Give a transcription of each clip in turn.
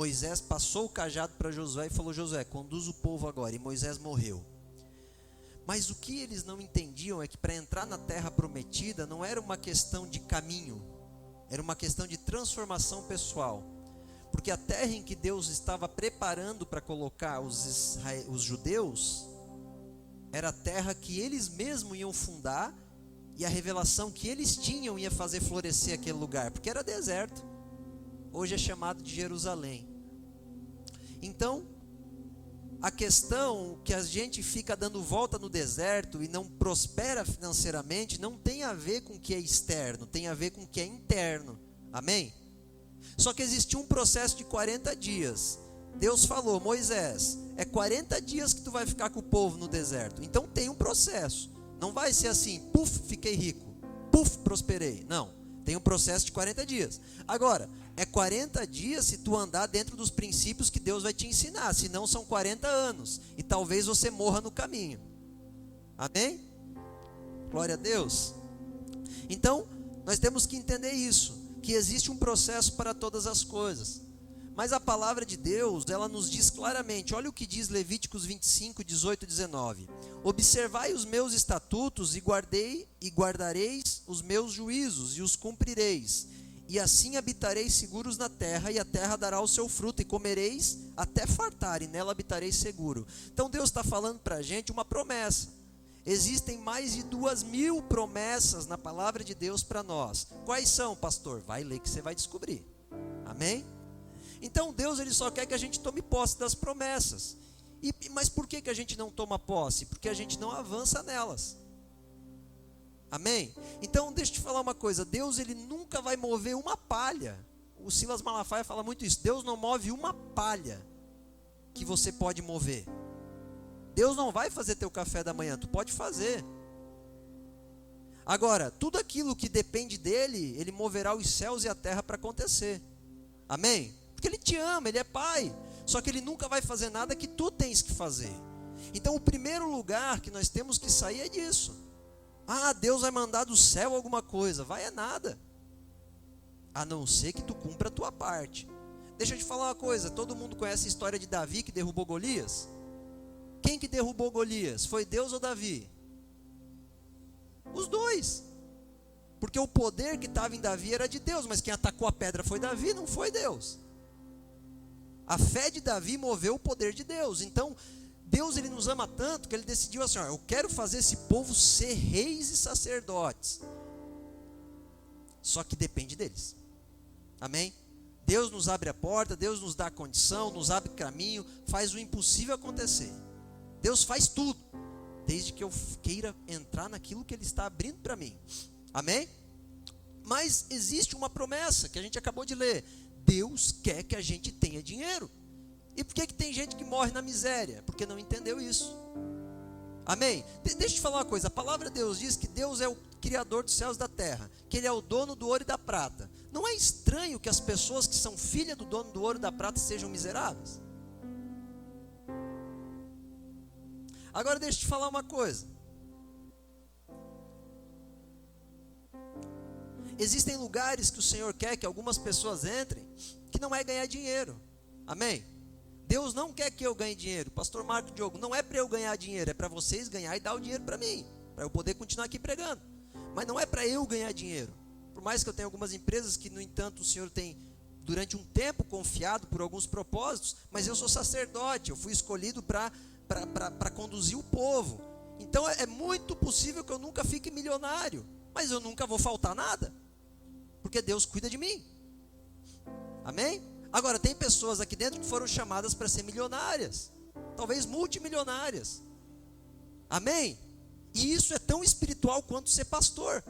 Moisés passou o cajado para Josué e falou: Josué, conduz o povo agora. E Moisés morreu. Mas o que eles não entendiam é que para entrar na terra prometida não era uma questão de caminho, era uma questão de transformação pessoal. Porque a terra em que Deus estava preparando para colocar os judeus, era a terra que eles mesmos iam fundar, e a revelação que eles tinham ia fazer florescer aquele lugar, porque era deserto. Hoje é chamado de Jerusalém. Então, a questão que a gente fica dando volta no deserto e não prospera financeiramente, não tem a ver com o que é externo, tem a ver com o que é interno. Amém? Só que existiu um processo de 40 dias. Deus falou: Moisés, é 40 dias que tu vai ficar com o povo no deserto. Então tem um processo. Não vai ser assim, puf, fiquei rico, puf, prosperei. Não, tem um processo de 40 dias. Agora, é 40 dias se tu andar dentro dos princípios que Deus vai te ensinar. Senão são 40 anos. E talvez você morra no caminho. Amém? Glória a Deus. Então, nós temos que entender isso, que existe um processo para todas as coisas. Mas a palavra de Deus, ela nos diz claramente, olha o que diz Levíticos 25, 18 e 19. Observai os meus estatutos e guardareis os meus juízos e os cumprireis. E assim habitareis seguros na terra, e a terra dará o seu fruto, e comereis até fartar, e nela habitareis seguro. Então Deus está falando para a gente uma promessa. Existem mais de 2.000 promessas na palavra de Deus para nós. Quais são, pastor? Vai ler que você vai descobrir. Amém? Então Deus, ele só quer que a gente tome posse das promessas. Mas por que a gente não toma posse? Porque a gente não avança nelas. Amém? Então deixa eu te falar uma coisa, Deus, ele nunca vai mover uma palha. O Silas Malafaia fala muito isso. Deus não move uma palha que você pode mover. Deus não vai fazer teu café da manhã, tu pode fazer. Agora, tudo aquilo que depende dele, ele moverá os céus e a terra para acontecer. Amém? Porque ele te ama, ele é pai. Só que ele nunca vai fazer nada que tu tens que fazer. Então o primeiro lugar que nós temos que sair é disso. Ah, Deus vai mandar do céu alguma coisa. Vai é nada. A não ser que tu cumpra a tua parte. Deixa eu te falar uma coisa. Todo mundo conhece a história de Davi que derrubou Golias? Quem que derrubou Golias? Foi Deus ou Davi? Os dois. Porque o poder que estava em Davi era de Deus. Mas quem atacou a pedra foi Davi, não foi Deus. A fé de Davi moveu o poder de Deus. Então Deus, ele nos ama tanto que ele decidiu assim, ó, eu quero fazer esse povo ser reis e sacerdotes. Só que depende deles. Amém? Deus nos abre a porta, Deus nos dá a condição, nos abre caminho, faz o impossível acontecer. Deus faz tudo, desde que eu queira entrar naquilo que ele está abrindo para mim. Amém? Mas existe uma promessa que a gente acabou de ler. Deus quer que a gente tenha dinheiro. E por que tem gente que morre na miséria? Porque não entendeu isso. Amém? Deixa eu te falar uma coisa. A palavra de Deus diz que Deus é o Criador dos céus e da terra, que Ele é o dono do ouro e da prata. Não é estranho que as pessoas que são filhas do dono do ouro e da prata sejam miseráveis? Agora deixa eu te falar uma coisa. Existem lugares que o Senhor quer que algumas pessoas entrem, que não é ganhar dinheiro. Amém? Deus não quer que eu ganhe dinheiro. Pastor Marco Diogo, não é para eu ganhar dinheiro, é para vocês ganhar e dar o dinheiro para mim, para eu poder continuar aqui pregando. Mas não é para eu ganhar dinheiro. Por mais que eu tenha algumas empresas que, no entanto, o Senhor tem, durante um tempo, confiado por alguns propósitos, mas eu sou sacerdote, eu fui escolhido para conduzir o povo. Então é muito possível que eu nunca fique milionário, mas eu nunca vou faltar nada, porque Deus cuida de mim. Amém? Agora, tem pessoas aqui dentro que foram chamadas para ser milionárias, talvez multimilionárias. Amém? E isso é tão espiritual quanto ser pastor.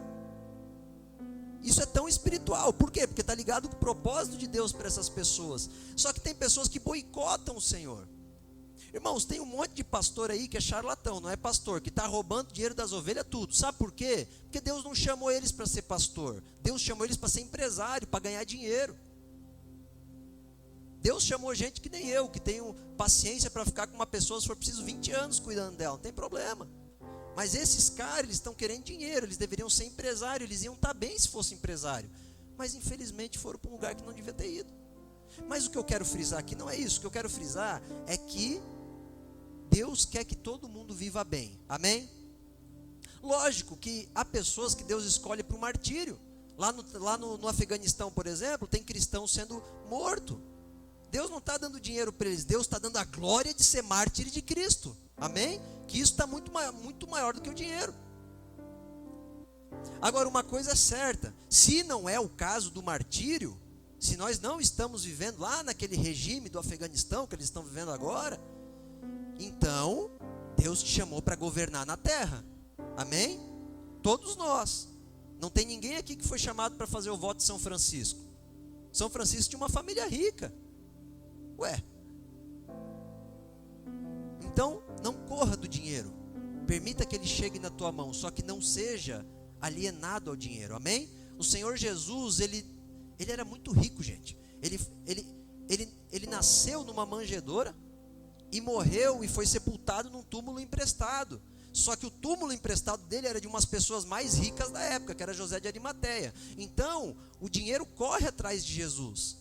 Isso é tão espiritual. Por quê? Porque está ligado com o propósito de Deus para essas pessoas. Só que tem pessoas que boicotam o Senhor. Irmãos, tem um monte de pastor aí que é charlatão, não é pastor, que está roubando dinheiro das ovelhas, tudo. Sabe por quê? Porque Deus não chamou eles para ser pastor. Deus chamou eles para ser empresário, para ganhar dinheiro. Deus chamou gente que nem eu, que tenho paciência para ficar com uma pessoa, se for preciso 20 anos cuidando dela, não tem problema. Mas esses caras, eles estão querendo dinheiro, eles deveriam ser empresário, eles iam estar bem se fosse empresário. Mas infelizmente foram para um lugar que não devia ter ido. Mas o que eu quero frisar aqui não é isso. O que eu quero frisar é que Deus quer que todo mundo viva bem. Amém? Lógico que há pessoas que Deus escolhe para o martírio. Lá no Afeganistão, por exemplo, tem cristãos sendo mortos. Deus não está dando dinheiro para eles. Deus está dando a glória de ser mártir de Cristo. Amém? Que isso está muito maior do que o dinheiro. Agora, uma coisa é certa. Se não é o caso do martírio, se nós não estamos vivendo lá naquele regime do Afeganistão que eles estão vivendo agora, então Deus te chamou para governar na terra. Amém? Todos nós. Não tem ninguém aqui que foi chamado para fazer o voto de São Francisco. São Francisco tinha uma família rica. Ué. Então, não corra do dinheiro. Permita que ele chegue na tua mão, só que não seja alienado ao dinheiro. Amém? O Senhor Jesus, ele era muito rico, gente. Ele nasceu numa manjedoura e morreu e foi sepultado num túmulo emprestado. Só que o túmulo emprestado dele era de umas pessoas mais ricas da época, que era José de Arimateia. Então, o dinheiro corre atrás de Jesus.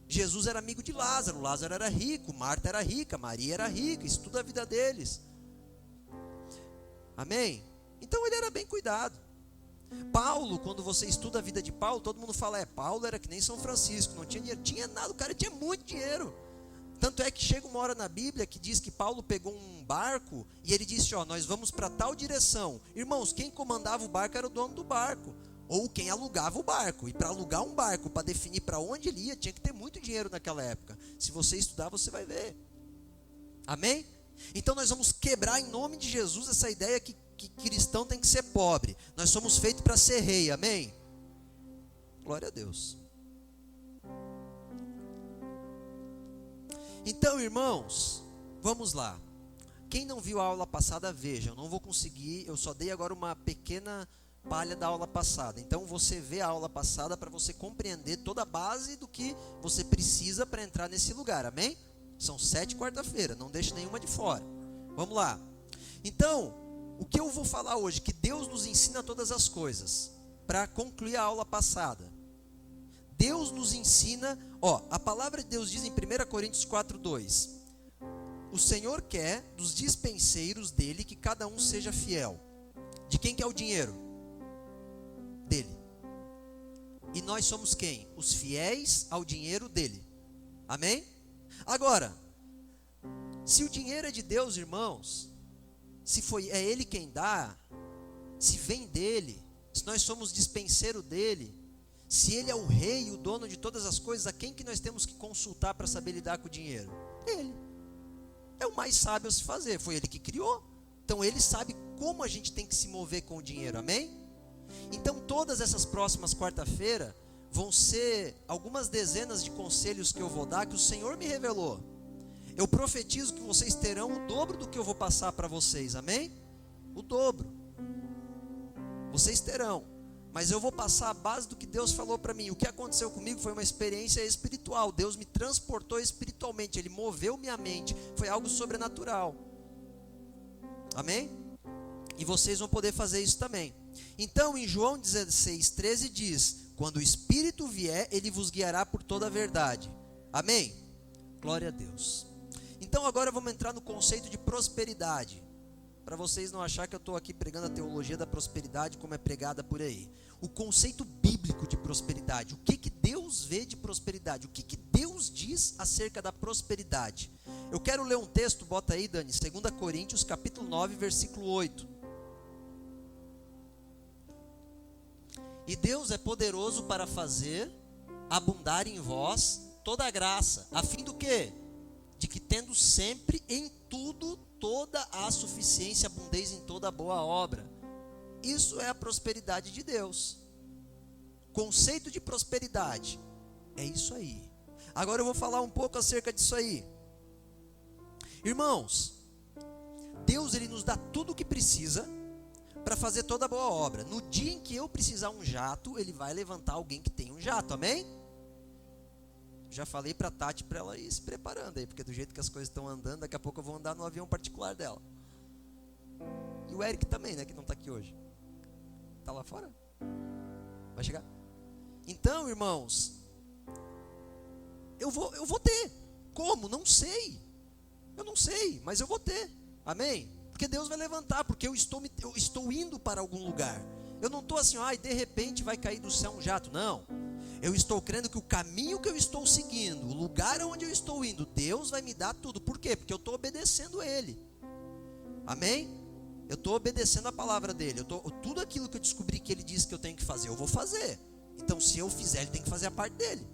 Jesus era amigo de Lázaro, Lázaro era rico, Marta era rica, Maria era rica, isso tudo é a vida deles. Amém? Então ele era bem cuidado. Paulo, quando você estuda a vida de Paulo, todo mundo fala, Paulo era que nem São Francisco, não tinha dinheiro, tinha nada, o cara tinha muito dinheiro. Tanto é que chega uma hora na Bíblia que diz que Paulo pegou um barco e ele disse, nós vamos para tal direção. Irmãos, quem comandava o barco era o dono do barco, ou quem alugava o barco. E para alugar um barco, para definir para onde ele ia, tinha que ter muito dinheiro naquela época. Se você estudar, você vai ver. Amém? Então nós vamos quebrar em nome de Jesus essa ideia que cristão tem que ser pobre. Nós somos feitos para ser rei, amém? Glória a Deus. Então, irmãos, vamos lá. Quem não viu a aula passada, veja. Eu não vou conseguir, eu só dei agora uma pequena palha da aula passada. Então, você vê a aula passada para você compreender toda a base do que você precisa para entrar nesse lugar, amém? São 7 quarta-feira, não deixe nenhuma de fora. Vamos lá. Então, o que eu vou falar hoje? Que Deus nos ensina todas as coisas. Para concluir a aula passada. Deus nos ensina, a palavra de Deus diz em 1 Coríntios 4:2. O Senhor quer dos dispenseiros dele que cada um seja fiel. De quem que é o dinheiro? Dele. E nós somos quem? Os fiéis ao dinheiro dele. Amém? Agora, se o dinheiro é de Deus, irmãos, se é ele quem dá, se vem dele, se nós somos dispenseiro dele, se ele é o rei, o dono de todas as coisas, a quem que nós temos que consultar para saber lidar com o dinheiro? Ele. É o mais sábio a se fazer, foi ele que criou. Então ele sabe como a gente tem que se mover com o dinheiro, amém? Então todas essas próximas quarta-feira vão ser algumas dezenas de conselhos que eu vou dar, que o Senhor me revelou. Eu profetizo que vocês terão o dobro do que eu vou passar para vocês, amém? O dobro. Vocês terão. Mas eu vou passar a base do que Deus falou para mim. O que aconteceu comigo foi uma experiência espiritual. Deus me transportou espiritualmente. Ele moveu minha mente. Foi algo sobrenatural. Amém? E vocês vão poder fazer isso também. Então, em João 16:13 diz: quando o Espírito vier, ele vos guiará por toda a verdade. Amém? Glória a Deus. Então, agora vamos entrar no conceito de prosperidade. Para vocês não acharem que eu estou aqui pregando a teologia da prosperidade como é pregada por aí. O conceito bíblico de prosperidade. O que Deus vê de prosperidade? O que Deus diz acerca da prosperidade? Eu quero ler um texto, bota aí, Dani, 2 Coríntios, capítulo 9, versículo 8. E Deus é poderoso para fazer abundar em vós toda a graça, a fim do quê? De que tendo sempre em tudo toda a suficiência, abundez em toda boa obra. Isso é a prosperidade de Deus. Conceito de prosperidade é isso aí. Agora eu vou falar um pouco acerca disso aí. Irmãos, Deus ele nos dá tudo o que precisa para fazer toda boa obra. No dia em que eu precisar um jato, ele vai levantar alguém que tem um jato, amém? Já falei para a Tati para ela ir se preparando aí, porque do jeito que as coisas estão andando, daqui a pouco eu vou andar no avião particular dela. E o Eric também, né, que não está aqui hoje. Está lá fora? Vai chegar? Então, irmãos, eu vou ter. Como? Não sei. Eu não sei, mas eu vou ter. Amém? Porque Deus vai levantar, porque eu estou indo para algum lugar. Eu não estou assim, de repente vai cair do céu um jato. Não. Eu estou crendo que o caminho que eu estou seguindo, o lugar onde eu estou indo, Deus vai me dar tudo. Por quê? Porque eu estou obedecendo a Ele. Amém? Eu estou obedecendo a palavra dEle. Tudo aquilo que eu descobri que Ele disse que eu tenho que fazer, eu vou fazer. Então se eu fizer, Ele tem que fazer a parte dEle.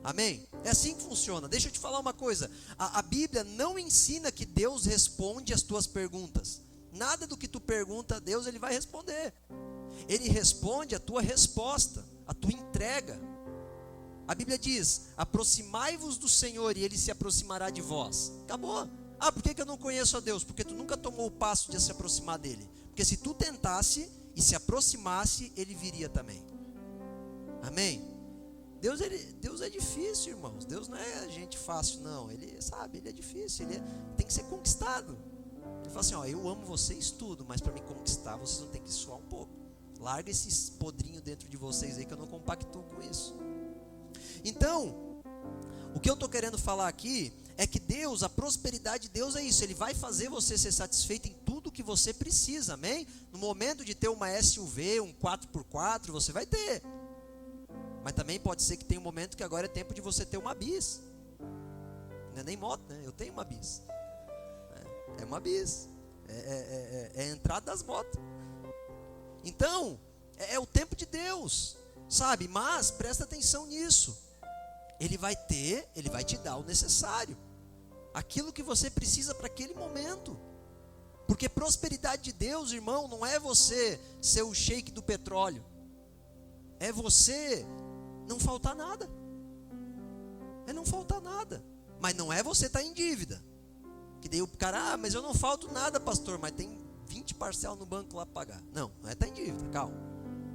Amém? É assim que funciona. Deixa eu te falar uma coisa. A Bíblia não ensina que Deus responde as tuas perguntas. Nada do que tu pergunta a Deus, Ele vai responder. Ele responde a tua resposta, a tua entrega. A Bíblia diz, aproximai-vos do Senhor e Ele se aproximará de vós. Acabou. Por que eu não conheço a Deus? Porque tu nunca tomou o passo de se aproximar dEle. Porque se tu tentasse e se aproximasse, Ele viria também. Amém? Deus é difícil, irmãos. Deus não é gente fácil, não. Ele é difícil, tem que ser conquistado. Ele fala assim, eu amo vocês tudo, mas para me conquistar, vocês vão ter que suar um pouco. Larga esses podrinhos dentro de vocês aí, que eu não compactuo com isso. Então, o que eu estou querendo falar aqui é que Deus, a prosperidade de Deus é isso. Ele vai fazer você ser satisfeito em tudo que você precisa, amém? No momento de ter uma SUV, um 4x4, você vai ter. Mas também pode ser que tenha um momento que agora é tempo de você ter uma bis. Não é nem moto, né? Eu tenho uma bis. É uma bis. É a entrada das motos. Então, é o tempo de Deus, sabe? Mas presta atenção nisso. Ele vai te dar o necessário. Aquilo que você precisa para aquele momento. Porque prosperidade de Deus, irmão, não é você ser o sheik do petróleo. É você não faltar nada. É não faltar nada. Mas não é você estar em dívida. Que daí o cara, mas eu não falto nada, pastor, mas tem 20 parcelas no banco lá para pagar. Não é estar em dívida, calma.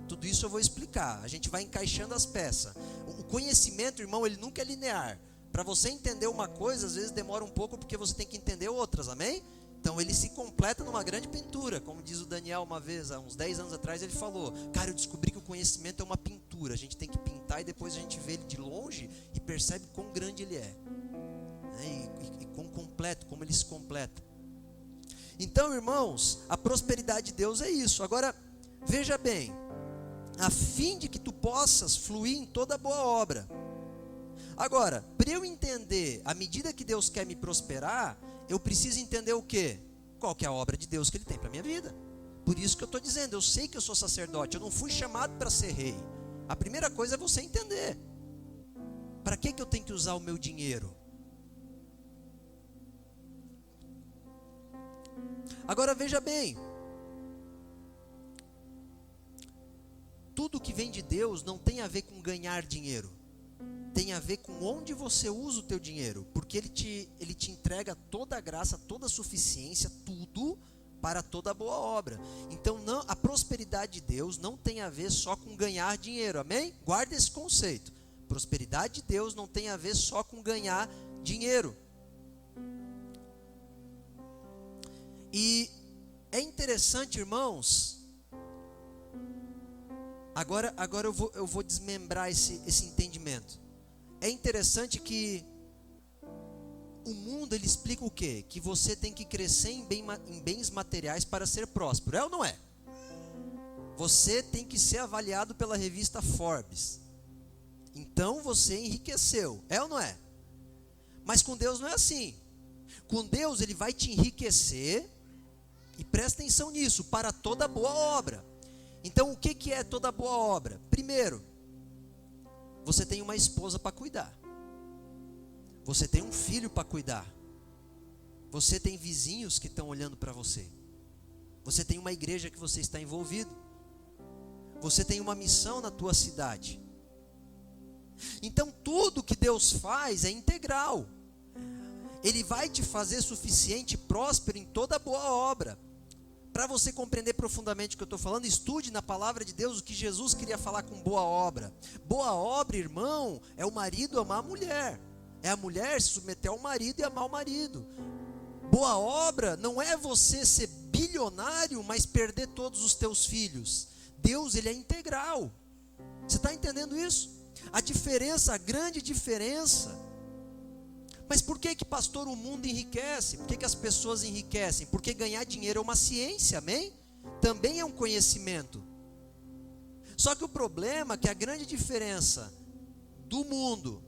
Tudo isso eu vou explicar. A gente vai encaixando as peças. O conhecimento, irmão, ele nunca é linear. Para você entender uma coisa, às vezes demora um pouco, porque você tem que entender outras, amém? Então ele se completa numa grande pintura. Como diz o Daniel uma vez, há uns 10 anos atrás, ele falou, cara, eu descobri que o conhecimento é uma pintura. A gente tem que pintar e depois a gente vê ele de longe e percebe quão grande ele é. E quão completo, como ele se completa. Então, irmãos, a prosperidade de Deus é isso. Agora, veja bem, a fim de que tu possas fluir em toda boa obra. Agora, para eu entender a medida que Deus quer me prosperar, eu preciso entender o quê? Qual que é a obra de Deus que Ele tem para a minha vida. Por isso que eu estou dizendo, eu sei que eu sou sacerdote, eu não fui chamado para ser rei. A primeira coisa é você entender. Para que eu tenho que usar o meu dinheiro? Agora veja bem, tudo que vem de Deus não tem a ver com ganhar dinheiro, tem a ver com onde você usa o teu dinheiro, porque Ele te entrega toda a graça, toda a suficiência, tudo para toda boa obra. Então a prosperidade de Deus não tem a ver só com ganhar dinheiro, amém? Guarda esse conceito, prosperidade de Deus não tem a ver só com ganhar dinheiro. E é interessante, irmãos, agora eu vou desmembrar esse entendimento. É interessante que o mundo, ele explica o quê? Que você tem que crescer em bens materiais para ser próspero, é ou não é? Você tem que ser avaliado pela revista Forbes, então você enriqueceu, é ou não é? Mas com Deus não é assim. Com Deus Ele vai te enriquecer. E presta atenção nisso, para toda boa obra. Então o que é toda boa obra? Primeiro, você tem uma esposa para cuidar. Você tem um filho para cuidar. Você tem vizinhos que estão olhando para você. Você tem uma igreja que você está envolvido. Você tem uma missão na tua cidade. Então tudo que Deus faz é integral. Ele vai te fazer suficiente e próspero em toda boa obra. Para você compreender profundamente o que eu estou falando, estude na palavra de Deus o que Jesus queria falar com boa obra. Boa obra, irmão, é o marido amar a mulher. É a mulher se submeter ao marido e amar o marido. Boa obra não é você ser bilionário, mas perder todos os teus filhos. Deus, Ele é integral. Você está entendendo isso? A diferença, a grande diferença. Mas por que pastor, o mundo enriquece? Por que as pessoas enriquecem? Porque ganhar dinheiro é uma ciência, amém? Também é um conhecimento. Só que o problema é que a grande diferença do mundo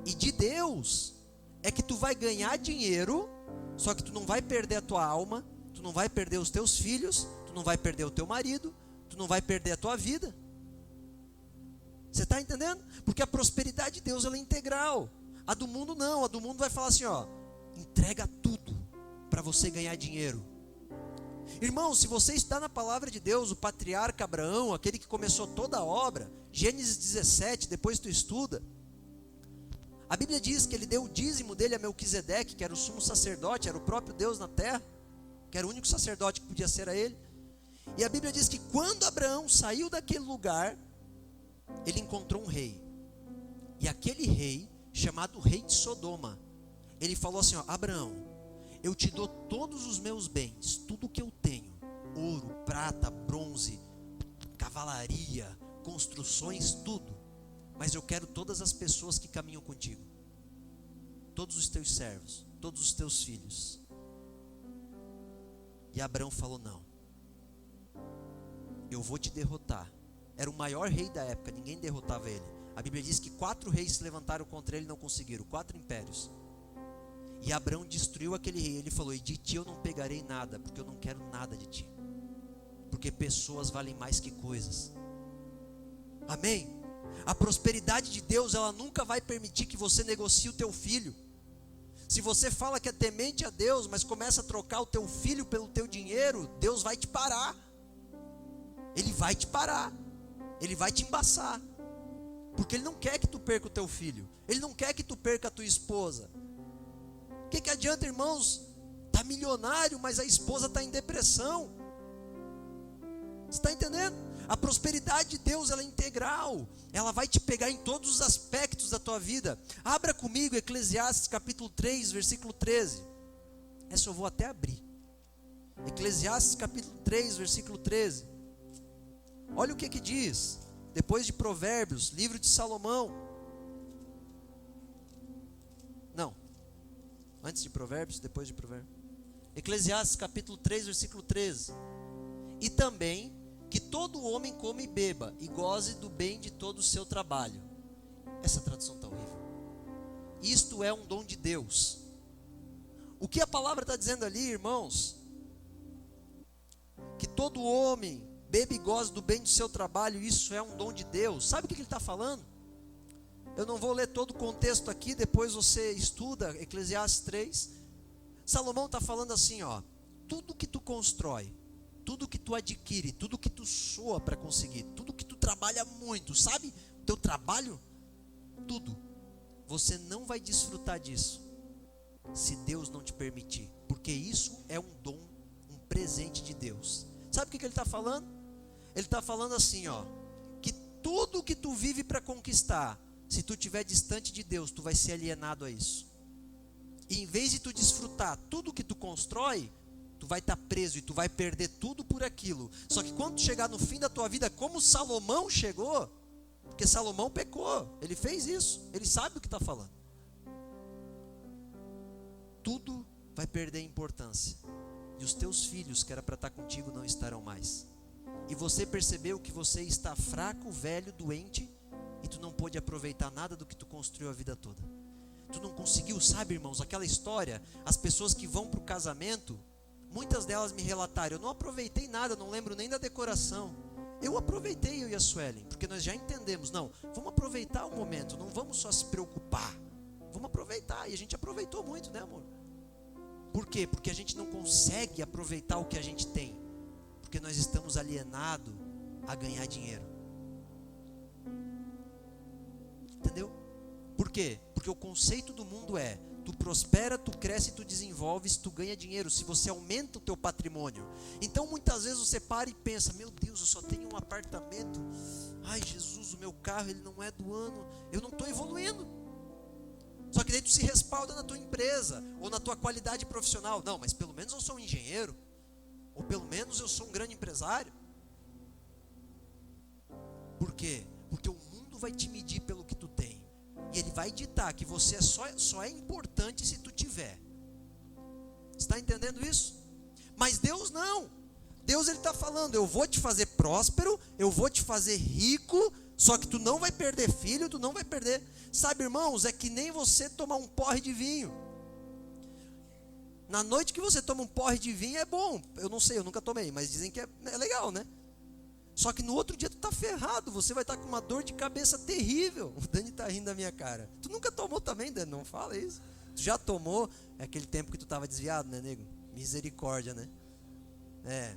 e de Deus é que tu vai ganhar dinheiro, só que tu não vai perder a tua alma, tu não vai perder os teus filhos, tu não vai perder o teu marido, tu não vai perder a tua vida. Você está entendendo? Porque a prosperidade de Deus ela é integral. A do mundo não, a do mundo vai falar assim, ó, entrega tudo para você ganhar dinheiro. Irmão, se você está na palavra de Deus, o patriarca Abraão, aquele que começou toda a obra, Gênesis 17, depois tu estuda, a Bíblia diz que ele deu o dízimo dele a Melquisedeque, que era o sumo sacerdote, era o próprio Deus na terra, que era o único sacerdote que podia ser a ele. E a Bíblia diz que quando Abraão saiu daquele lugar, ele encontrou um rei. E aquele rei, chamado rei de Sodoma, ele falou assim, ó, Abraão, eu te dou todos os meus bens, tudo que eu tenho, ouro, prata, bronze, cavalaria, construções, tudo, mas eu quero todas as pessoas que caminham contigo, todos os teus servos, todos os teus filhos. E Abraão falou, não, eu vou te derrotar. Era o maior rei da época, ninguém derrotava ele. A Bíblia diz que 4 reis se levantaram contra ele e não conseguiram, 4 impérios. E Abraão destruiu aquele rei. Ele falou, e de ti eu não pegarei nada, porque eu não quero nada de ti. Porque pessoas valem mais que coisas. Amém? A prosperidade de Deus, ela nunca vai permitir que você negocie o teu filho. Se você fala que é temente a Deus, mas começa a trocar o teu filho pelo teu dinheiro, Deus vai te parar. Ele vai te parar. Ele vai te embaçar. Porque Ele não quer que tu perca o teu filho. Ele não quer que tu perca a tua esposa. O que adianta, irmãos? Está milionário, mas a esposa está em depressão. Você está entendendo? A prosperidade de Deus, ela é integral. Ela vai te pegar em todos os aspectos da tua vida. Abra comigo Eclesiastes capítulo 3, versículo 13. Essa eu vou até abrir. Eclesiastes capítulo 3, versículo 13. Olha o que diz. Depois de Provérbios, livro de Salomão. Não. Antes de Provérbios, depois de Provérbios. Eclesiastes capítulo 3, versículo 13. E também que todo homem coma e beba e goze do bem de todo o seu trabalho. Essa tradução está horrível. Isto é um dom de Deus. O que a palavra está dizendo ali, irmãos? Que todo homem bebe e goze do bem do seu trabalho, isso é um dom de Deus. Sabe o que ele está falando? Eu não vou ler todo o contexto aqui, depois você estuda Eclesiastes 3. Salomão está falando assim, ó, tudo que tu constrói, tudo que tu adquire, tudo que tu soa para conseguir, tudo que tu trabalha muito, sabe? O teu trabalho, tudo, você não vai desfrutar disso, se Deus não te permitir, porque isso é um dom, um presente de Deus. Sabe o que ele está falando? Ele está falando assim, ó, que tudo que tu vive para conquistar, se tu estiver distante de Deus, tu vai ser alienado a isso. E em vez de tu desfrutar tudo que tu constrói, tu vai estar preso e tu vai perder tudo por aquilo. Só que quando tu chegar no fim da tua vida, como Salomão chegou, porque Salomão pecou, ele fez isso, ele sabe do que está falando. Tudo vai perder importância. E os teus filhos, que era para estar contigo, não estarão mais. E você percebeu que você está fraco, velho, doente, e tu não pôde aproveitar nada do que tu construiu a vida toda. Tu não conseguiu, sabe, irmãos, aquela história, as pessoas que vão para o casamento, muitas delas me relataram, eu não aproveitei nada, não lembro nem da decoração. Eu aproveitei, eu e a Suelen, porque nós já entendemos, não, vamos aproveitar o momento, não vamos só se preocupar, vamos aproveitar, e a gente aproveitou muito, né, amor? Por quê? Porque a gente não consegue aproveitar o que a gente tem, porque nós estamos alienados a ganhar dinheiro. Entendeu? Por quê? Porque o conceito do mundo é, tu prospera, tu cresce, tu desenvolves, tu ganha dinheiro, se você aumenta o teu patrimônio. Então muitas vezes você para e pensa, meu Deus, eu só tenho um apartamento, ai Jesus, o meu carro ele não é do ano, eu não estou evoluindo. Só que daí tu se respalda na tua empresa, ou na tua qualidade profissional. Não, mas pelo menos eu sou um engenheiro, ou pelo menos eu sou um grande empresário. Por quê? Porque o mundo tudo vai te medir pelo que tu tem. E ele vai ditar que você só é importante se tu tiver. Está entendendo isso? Mas Deus não. Deus, ele está falando, eu vou te fazer próspero, eu vou te fazer rico, só que tu não vai perder filho, tu não vai perder. Sabe, irmãos, é que nem você tomar um porre de vinho. Na noite que você toma um porre de vinho é bom. Eu não sei, eu nunca tomei, mas dizem que é legal, né? Só que no outro dia tu tá ferrado, você vai estar com uma dor de cabeça terrível. O Dani tá rindo da minha cara. Tu nunca tomou também, Dani? Não fala isso. Tu já tomou? É aquele tempo que tu estava desviado, né, nego? Misericórdia, né?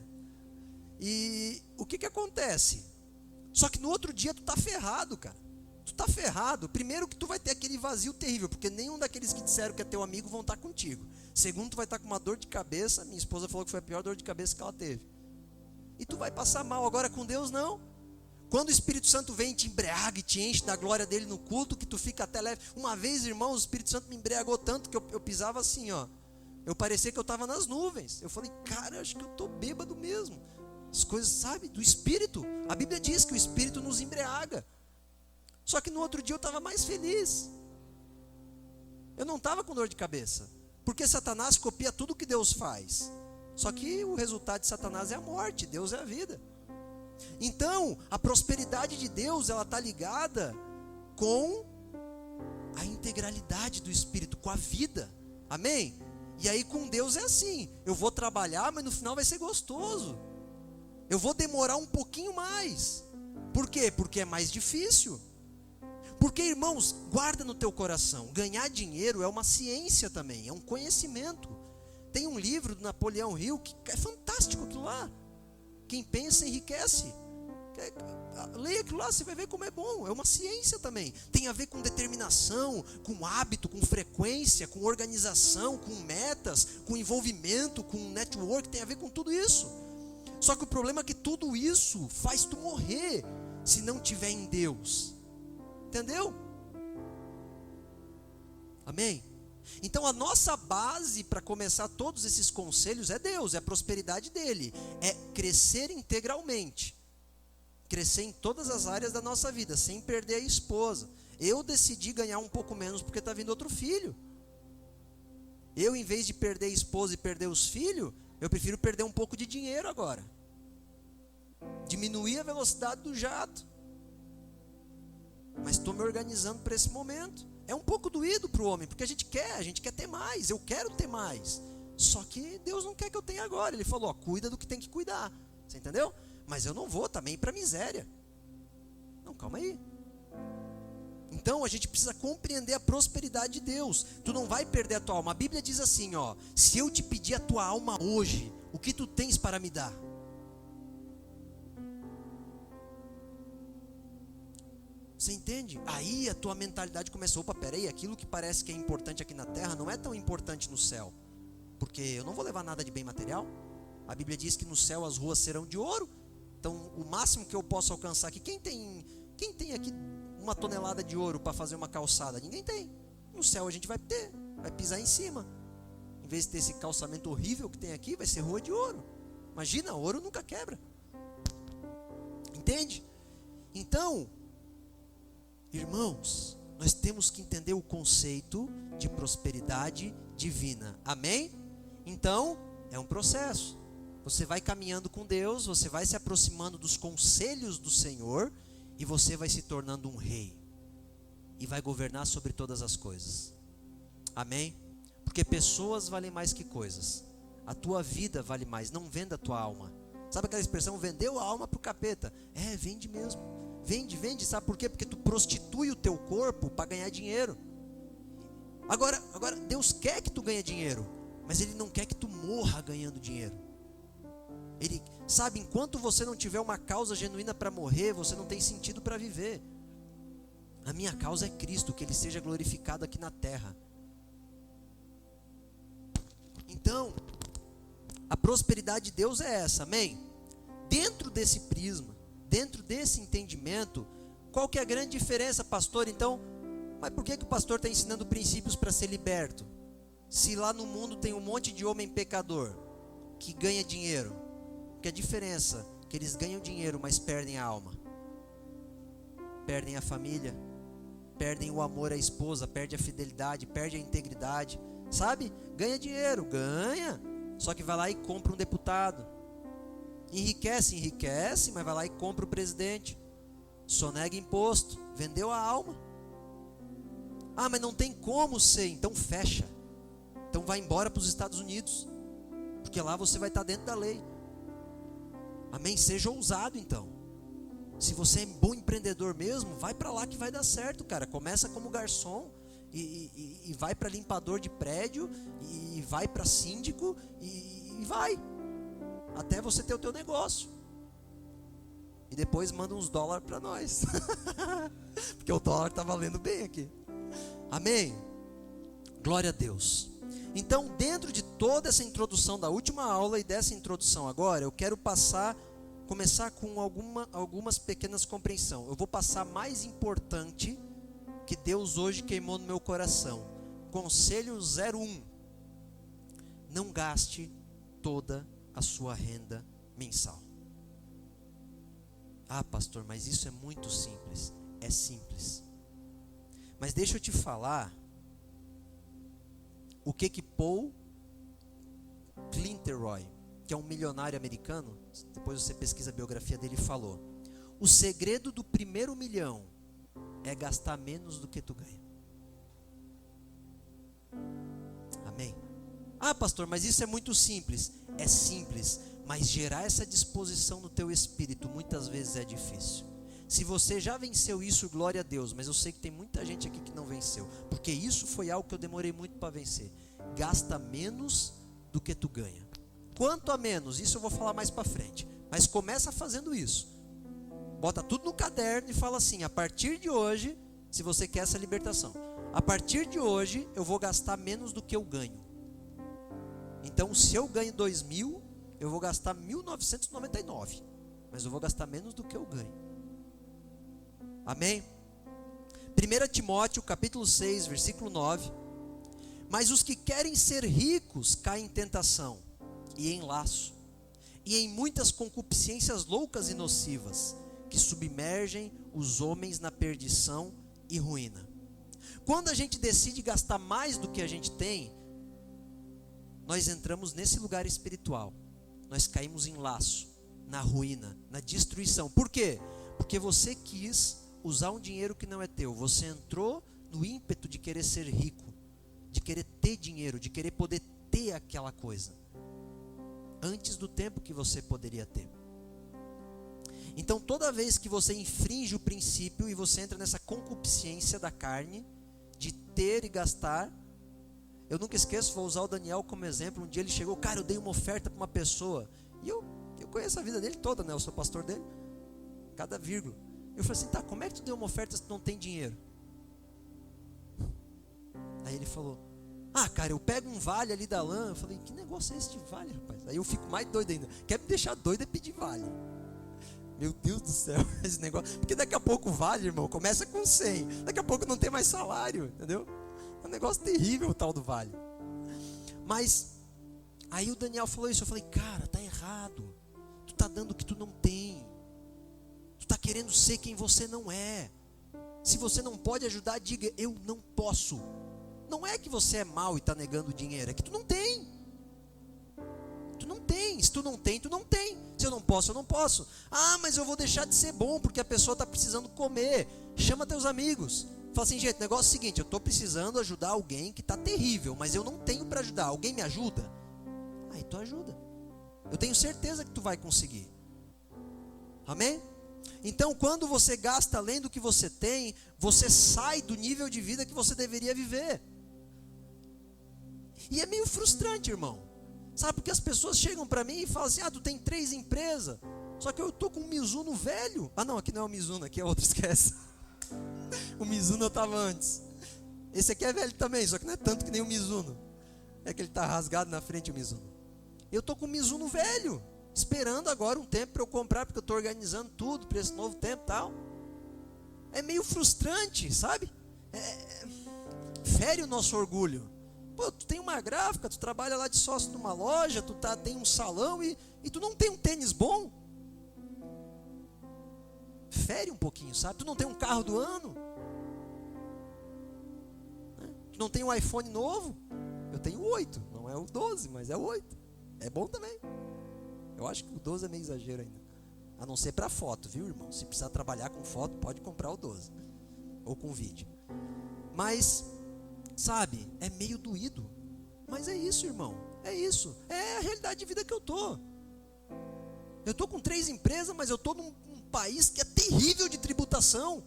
E o que acontece? Só que no outro dia tu tá ferrado, cara. Tu tá ferrado. Primeiro que tu vai ter aquele vazio terrível, porque nenhum daqueles que disseram que é teu amigo vão estar contigo. Segundo, tu vai estar com uma dor de cabeça. Minha esposa falou que foi a pior dor de cabeça que ela teve. E tu vai passar mal. Agora com Deus não. Quando o Espírito Santo vem e te embriaga e te enche da glória dele no culto, que tu fica até leve. Uma vez, irmão, o Espírito Santo me embriagou tanto que eu pisava assim, ó. Eu parecia que eu estava nas nuvens. Eu falei, cara, acho que eu estou bêbado mesmo. As coisas, sabe, do Espírito. A Bíblia diz que o Espírito nos embriaga. Só que no outro dia eu estava mais feliz. Eu não estava com dor de cabeça. Porque Satanás copia tudo que Deus faz. Só que o resultado de Satanás é a morte, Deus é a vida. Então, a prosperidade de Deus, ela está ligada com a integralidade do Espírito, com a vida. Amém? E aí com Deus é assim, eu vou trabalhar, mas no final vai ser gostoso. Eu vou demorar um pouquinho mais. Por quê? Porque é mais difícil. Porque, irmãos, guarda no teu coração, ganhar dinheiro é uma ciência também, é um conhecimento. Tem um livro do Napoleão Hill que é fantástico aquilo lá. Quem pensa enriquece. Leia aquilo lá, você vai ver como é bom. É uma ciência também. Tem a ver com determinação, com hábito, com frequência, com organização, com metas, com envolvimento, com network. Tem a ver com tudo isso. Só que o problema é que tudo isso faz tu morrer se não tiver em Deus. Entendeu? Amém? Então a nossa base para começar todos esses conselhos é Deus, é a prosperidade dele, é crescer integralmente, crescer em todas as áreas da nossa vida, sem perder a esposa. Eu decidi ganhar um pouco menos porque está vindo outro filho. Eu, em vez de perder a esposa e perder os filhos, eu prefiro perder um pouco de dinheiro agora, diminuir a velocidade do jato, mas estou me organizando para esse momento. É um pouco doído para o homem, porque a gente quer ter mais, eu quero ter mais. Só que Deus não quer que eu tenha agora. Ele falou, ó, cuida do que tem que cuidar. Você entendeu? Mas eu não vou também para miséria. Não, calma aí. Então a gente precisa compreender a prosperidade de Deus. Tu não vai perder a tua alma. A Bíblia diz assim, ó, se eu te pedir a tua alma hoje, o que tu tens para me dar? Você entende? Aí a tua mentalidade começou, opa, peraí, aquilo que parece que é importante aqui na terra não é tão importante no céu, porque eu não vou levar nada de bem material. A Bíblia diz que no céu as ruas serão de ouro. Então o máximo que eu posso alcançar aqui, quem tem aqui 1 tonelada de ouro para fazer uma calçada? Ninguém tem. No céu a gente vai ter, vai pisar em cima. Em vez de ter esse calçamento horrível que tem aqui, vai ser rua de ouro. Imagina, ouro nunca quebra. Entende? Então, irmãos, nós temos que entender o conceito de prosperidade divina. Amém? Então, é um processo. Você vai caminhando com Deus, você vai se aproximando dos conselhos do Senhor e você vai se tornando um rei. E vai governar sobre todas as coisas. Amém? Porque pessoas valem mais que coisas. A tua vida vale mais. Não venda a tua alma. Sabe aquela expressão, vendeu a alma para o capeta? Vende mesmo. Vende, sabe por quê? Porque tu prostitui o teu corpo para ganhar dinheiro. Agora, Deus quer que tu ganhe dinheiro, mas Ele não quer que tu morra ganhando dinheiro. Ele, sabe, enquanto você não tiver uma causa genuína para morrer, você não tem sentido para viver. A minha causa é Cristo, que Ele seja glorificado aqui na terra. Então, a prosperidade de Deus é essa, amém? Dentro desse prisma, dentro desse entendimento, qual que é a grande diferença, pastor? Então, mas por que o pastor está ensinando princípios para ser liberto? Se lá no mundo tem um monte de homem pecador que ganha dinheiro, que a diferença é que eles ganham dinheiro, mas perdem a alma. perdem a família, perdem o amor à esposa, perde a fidelidade, perde a integridade, sabe? Ganha dinheiro, ganha, só que vai lá e compra um deputado. Enriquece, mas vai lá e compra o presidente. Sonega imposto, vendeu a alma. Ah, mas não tem como ser, então fecha. Então vai embora para os Estados Unidos, porque lá você vai estar dentro da lei. Amém? Seja ousado então. Se você é bom empreendedor mesmo, vai para lá que vai dar certo, cara. Começa como garçom e vai para limpador de prédio e vai para síndico e vai até você ter o teu negócio. E depois manda uns dólares para nós. Porque o dólar está valendo bem aqui. Amém? Glória a Deus. Então, dentro de toda essa introdução da última aula e dessa introdução agora, eu quero começar com algumas pequenas compreensões. Eu vou passar mais importante que Deus hoje queimou no meu coração. Conselho 01. Não gaste toda a sua renda mensal. Ah, pastor, mas isso é muito simples. É simples. Mas deixa eu te falar o que Paul Clintleroy, que é um milionário americano, depois você pesquisa a biografia dele, falou: o segredo do primeiro milhão é gastar menos do que tu ganha. Amém? Ah, pastor, mas isso é muito simples. É simples, mas gerar essa disposição no teu espírito muitas vezes é difícil. Se você já venceu isso, glória a Deus, mas eu sei que tem muita gente aqui que não venceu, porque isso foi algo que eu demorei muito para vencer. Gasta menos do que tu ganha. Quanto a menos, isso eu vou falar mais para frente, mas começa fazendo isso. Bota tudo no caderno e fala assim: a partir de hoje, se você quer essa libertação, a partir de hoje eu vou gastar menos do que eu ganho. Então, se eu ganho 2.000, eu vou gastar 1.999, mas eu vou gastar menos do que eu ganho. Amém? 1 Timóteo capítulo 6, versículo 9. Mas os que querem ser ricos caem em tentação e em laço, e em muitas concupiscências loucas e nocivas, que submergem os homens na perdição e ruína. Quando a gente decide gastar mais do que a gente tem, nós entramos nesse lugar espiritual. Nós caímos em laço, na ruína, na destruição. Por quê? Porque você quis usar um dinheiro que não é teu. Você entrou no ímpeto de querer ser rico, de querer ter dinheiro, de querer poder ter aquela coisa, antes do tempo que você poderia ter. Então, toda vez que você infringe o princípio e você entra nessa concupiscência da carne, de ter e gastar. Eu nunca esqueço, vou usar o Daniel como exemplo. Um dia ele chegou: cara, eu dei uma oferta para uma pessoa, e eu conheço a vida dele toda, né? Eu sou pastor dele, cada vírgula. Eu falei assim: tá, como é que tu deu uma oferta se tu não tem dinheiro? Aí ele falou: ah, cara, eu pego um vale ali da lã. Eu falei: que negócio é esse de vale, rapaz? Aí eu fico mais doido ainda. Quer me deixar doido é pedir vale. Meu Deus do céu, esse negócio. Porque daqui a pouco o vale, irmão, começa com 100. Daqui a pouco não tem mais salário, entendeu? É um negócio terrível o tal do vale. Mas aí o Daniel falou isso. Eu falei: cara, tá errado. Tu tá dando o que tu não tem. Tu está querendo ser quem você não é. Se você não pode ajudar, diga: eu não posso. Não é que você é mau e está negando dinheiro, é que tu não tem. Tu não tem. Se tu não tem, tu não tem. Se eu não posso, eu não posso. Ah, mas eu vou deixar de ser bom porque a pessoa está precisando comer. Chama teus amigos. Fala assim: gente, o negócio é o seguinte, eu estou precisando ajudar alguém que está terrível, mas eu não tenho para ajudar. Alguém me ajuda? Aí tu ajuda. Eu tenho certeza que tu vai conseguir. Amém? Então, quando você gasta além do que você tem, você sai do nível de vida que você deveria viver. E é meio frustrante, irmão. Sabe, porque as pessoas chegam para mim e falam assim: ah, tu tem 3 empresas, só que eu estou com um Mizuno velho. Ah não, aqui não é o Mizuno, aqui é outro, esquece. O Mizuno eu estava antes. Esse aqui é velho também, só que não é tanto que nem o Mizuno. É que ele está rasgado na frente, o Mizuno. Eu estou com um Mizuno velho, esperando agora um tempo para eu comprar, porque eu estou organizando tudo para esse novo tempo e tal. É meio frustrante, sabe? Fere o nosso orgulho. Pô, tu tem uma gráfica, tu trabalha lá de sócio numa loja, tem um salão e tu não tem um tênis bom. Fere um pouquinho, sabe? Tu não tem um carro do ano, né? Tu não tem um iPhone novo. Eu tenho 8, não é o 12, mas é o 8. É bom também. Eu acho que o 12 é meio exagero ainda. A não ser para foto, viu, irmão? Se precisar trabalhar com foto, pode comprar o 12. Ou com vídeo. Mas, sabe, é meio doído. Mas é isso, irmão. É isso. É a realidade de vida que eu tô. Eu tô com 3 empresas, mas eu tô num país que é terrível de tributação.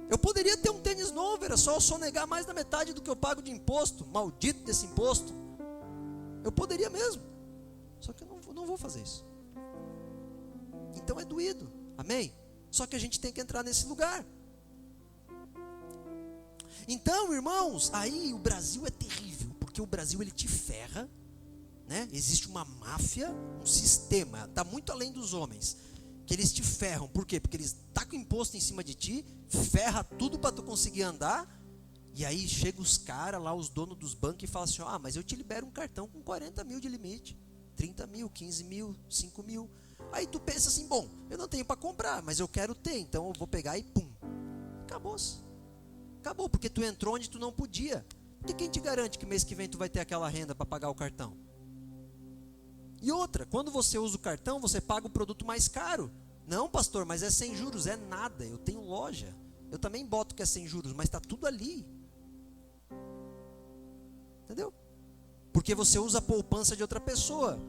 Eu poderia ter um tênis novo, era só eu sonegar mais da metade do que eu pago de imposto. Maldito desse imposto. Eu poderia mesmo. Só que eu não vou fazer isso. Então é doído. Amém? Só que a gente tem que entrar nesse lugar. Então, irmãos, aí o Brasil é terrível, porque o Brasil ele te ferra, né? Existe uma máfia, um sistema, está muito além dos homens, que eles te ferram. Por quê? Porque eles tacam imposto em cima de ti, ferra tudo para tu conseguir andar, e aí chega os caras lá, os donos dos bancos, e falam assim: ah, mas eu te libero um cartão com 40 mil de limite, 30 mil, 15 mil, 5 mil. Aí tu pensa assim: bom, eu não tenho para comprar, mas eu quero ter, então eu vou pegar e pum, acabou-se. Acabou, porque tu entrou onde tu não podia. Porque quem te garante que mês que vem tu vai ter aquela renda para pagar o cartão? E outra, quando você usa o cartão, você paga o produto mais caro. Não, pastor, mas é sem juros. É nada, eu tenho loja. Eu também boto que é sem juros, mas está tudo ali. Entendeu? Porque você usa a poupança de outra pessoa.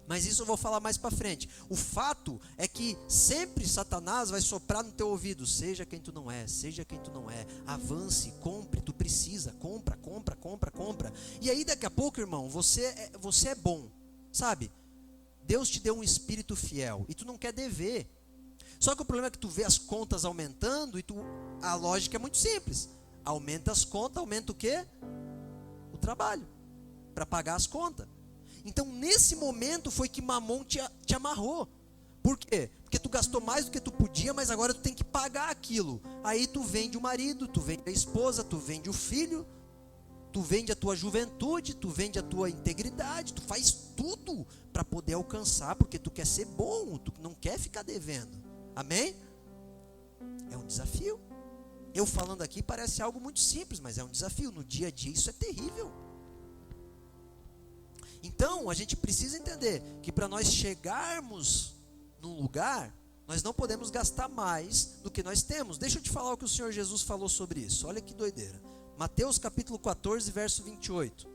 Mas isso eu vou falar mais para frente. O fato é que sempre Satanás vai soprar no teu ouvido: seja quem tu não é, seja quem tu não é, avance, compre, tu precisa, compra. E aí daqui a pouco, irmão, você é bom, sabe? Deus te deu um espírito fiel e tu não quer dever. Só que o problema é que tu vê as contas aumentando e a lógica é muito simples. Aumenta as contas, aumenta o quê? O trabalho, para pagar as contas. Então, nesse momento foi que Mamon te amarrou. Por quê? Porque tu gastou mais do que tu podia, mas agora tu tem que pagar aquilo. Aí tu vende o marido, tu vende a esposa, tu vende o filho, tu vende a tua juventude, tu vende a tua integridade, tu faz tudo para poder alcançar, porque tu quer ser bom, tu não quer ficar devendo. Amém? É um desafio. Eu falando aqui parece algo muito simples, mas é um desafio. No dia a dia isso é terrível. Então, a gente precisa entender que para nós chegarmos num lugar, nós não podemos gastar mais do que nós temos. Deixa eu te falar o que o Senhor Jesus falou sobre isso. Olha que doideira. Mateus capítulo 14, verso 28.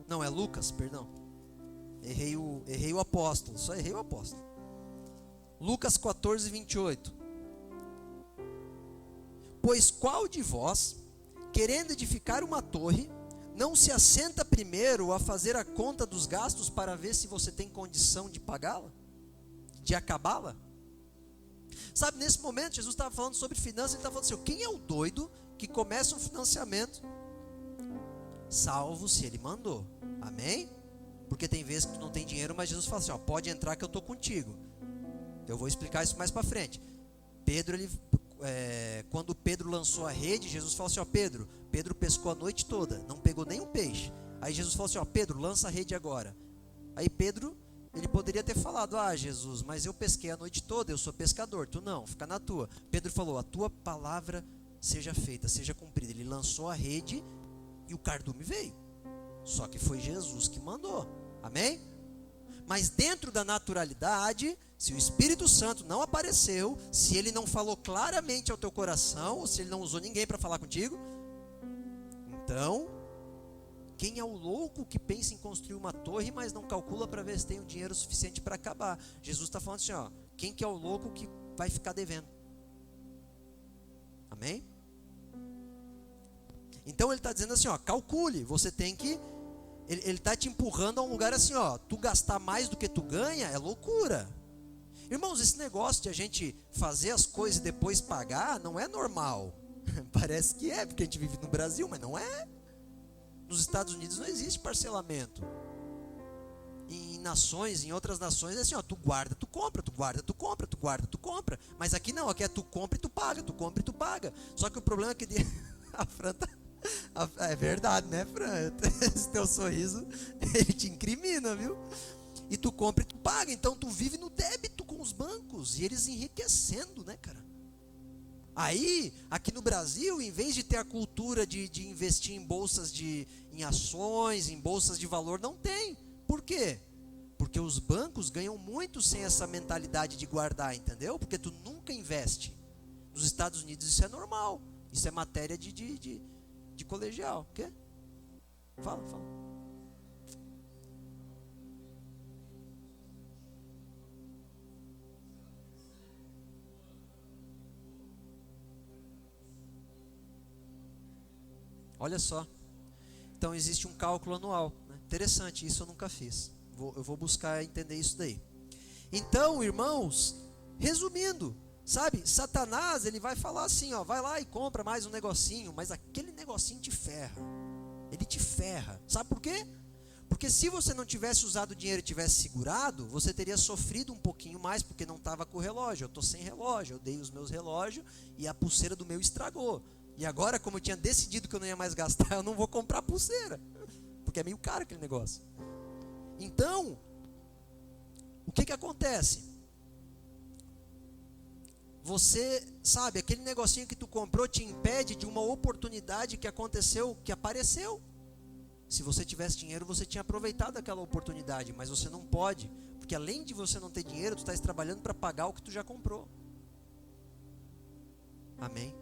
Não, é Lucas, perdão. Errei o apóstolo, só errei o apóstolo. Lucas 14, 28. Pois qual de vós, querendo edificar uma torre, não se assenta primeiro a fazer a conta dos gastos para ver se você tem condição de pagá-la? De acabá-la? Sabe, nesse momento Jesus estava falando sobre finanças, ele estava falando assim: quem é o doido que começa um financiamento? Salvo se ele mandou. Amém? Porque tem vezes que tu não tem dinheiro, mas Jesus fala assim: ó, pode entrar que eu estou contigo. Eu vou explicar isso mais para frente. Quando Pedro lançou a rede, Jesus falou assim: ó, Pedro pescou a noite toda, não pegou nenhum peixe. Aí Jesus falou assim: ó, Pedro, lança a rede agora. Aí Pedro, ele poderia ter falado: ah, Jesus, mas eu pesquei a noite toda, eu sou pescador, tu não, fica na tua. Pedro falou: a tua palavra seja feita, seja cumprida. Ele lançou a rede e o cardume veio. Só que foi Jesus que mandou. Amém? Mas dentro da naturalidade, se o Espírito Santo não apareceu, se ele não falou claramente ao teu coração, ou se ele não usou ninguém para falar contigo, então, quem é o louco que pensa em construir uma torre, mas não calcula para ver se tem o dinheiro suficiente para acabar? Jesus está falando assim, ó, quem que é o louco que vai ficar devendo? Amém? Então ele está dizendo assim, ó, calcule, você tem que... Ele está te empurrando a um lugar assim, ó, tu gastar mais do que tu ganha é loucura. Irmãos, esse negócio de a gente fazer as coisas e depois pagar não é normal. Parece que é, porque a gente vive no Brasil, mas não é. Nos Estados Unidos não existe parcelamento. Em nações, em outras nações é assim, ó, tu guarda, tu compra, tu guarda, tu compra, tu guarda, tu compra. Mas aqui não, aqui é tu compra e tu paga, tu compra e tu paga. Só que o problema é que a Fran É verdade, né, Fran? Esse teu sorriso, ele te incrimina, viu? E tu compra e tu paga. Então tu vive no débito com os bancos. E eles enriquecendo, né, cara? Aí, aqui no Brasil, em vez de ter a cultura de investir em bolsas em ações, em bolsas de valor, não tem. Por quê? Porque os bancos ganham muito sem essa mentalidade de guardar, entendeu? Porque tu nunca investe. Nos Estados Unidos isso é normal. Isso é matéria de colegial. O quê? Fala. Olha só. Então existe um cálculo anual, né? Interessante, isso eu nunca fiz. Eu vou buscar entender isso daí. Então, irmãos, resumindo, sabe, Satanás, ele vai falar assim, ó, vai lá e compra mais um negocinho, mas aquele negocinho te ferra. Ele te ferra. Sabe por quê? Porque se você não tivesse usado o dinheiro e tivesse segurado, você teria sofrido um pouquinho mais, porque não estava com o relógio. Eu estou sem relógio, eu dei os meus relógios e a pulseira do meu estragou. E agora, como eu tinha decidido que eu não ia mais gastar, eu não vou comprar pulseira, porque é meio caro aquele negócio. Então, o que acontece? Você, sabe, aquele negocinho que tu comprou te impede de uma oportunidade que aconteceu, que apareceu. Se você tivesse dinheiro, você tinha aproveitado aquela oportunidade, mas você não pode, porque além de você não ter dinheiro, tu estás trabalhando para pagar o que tu já comprou. Amém?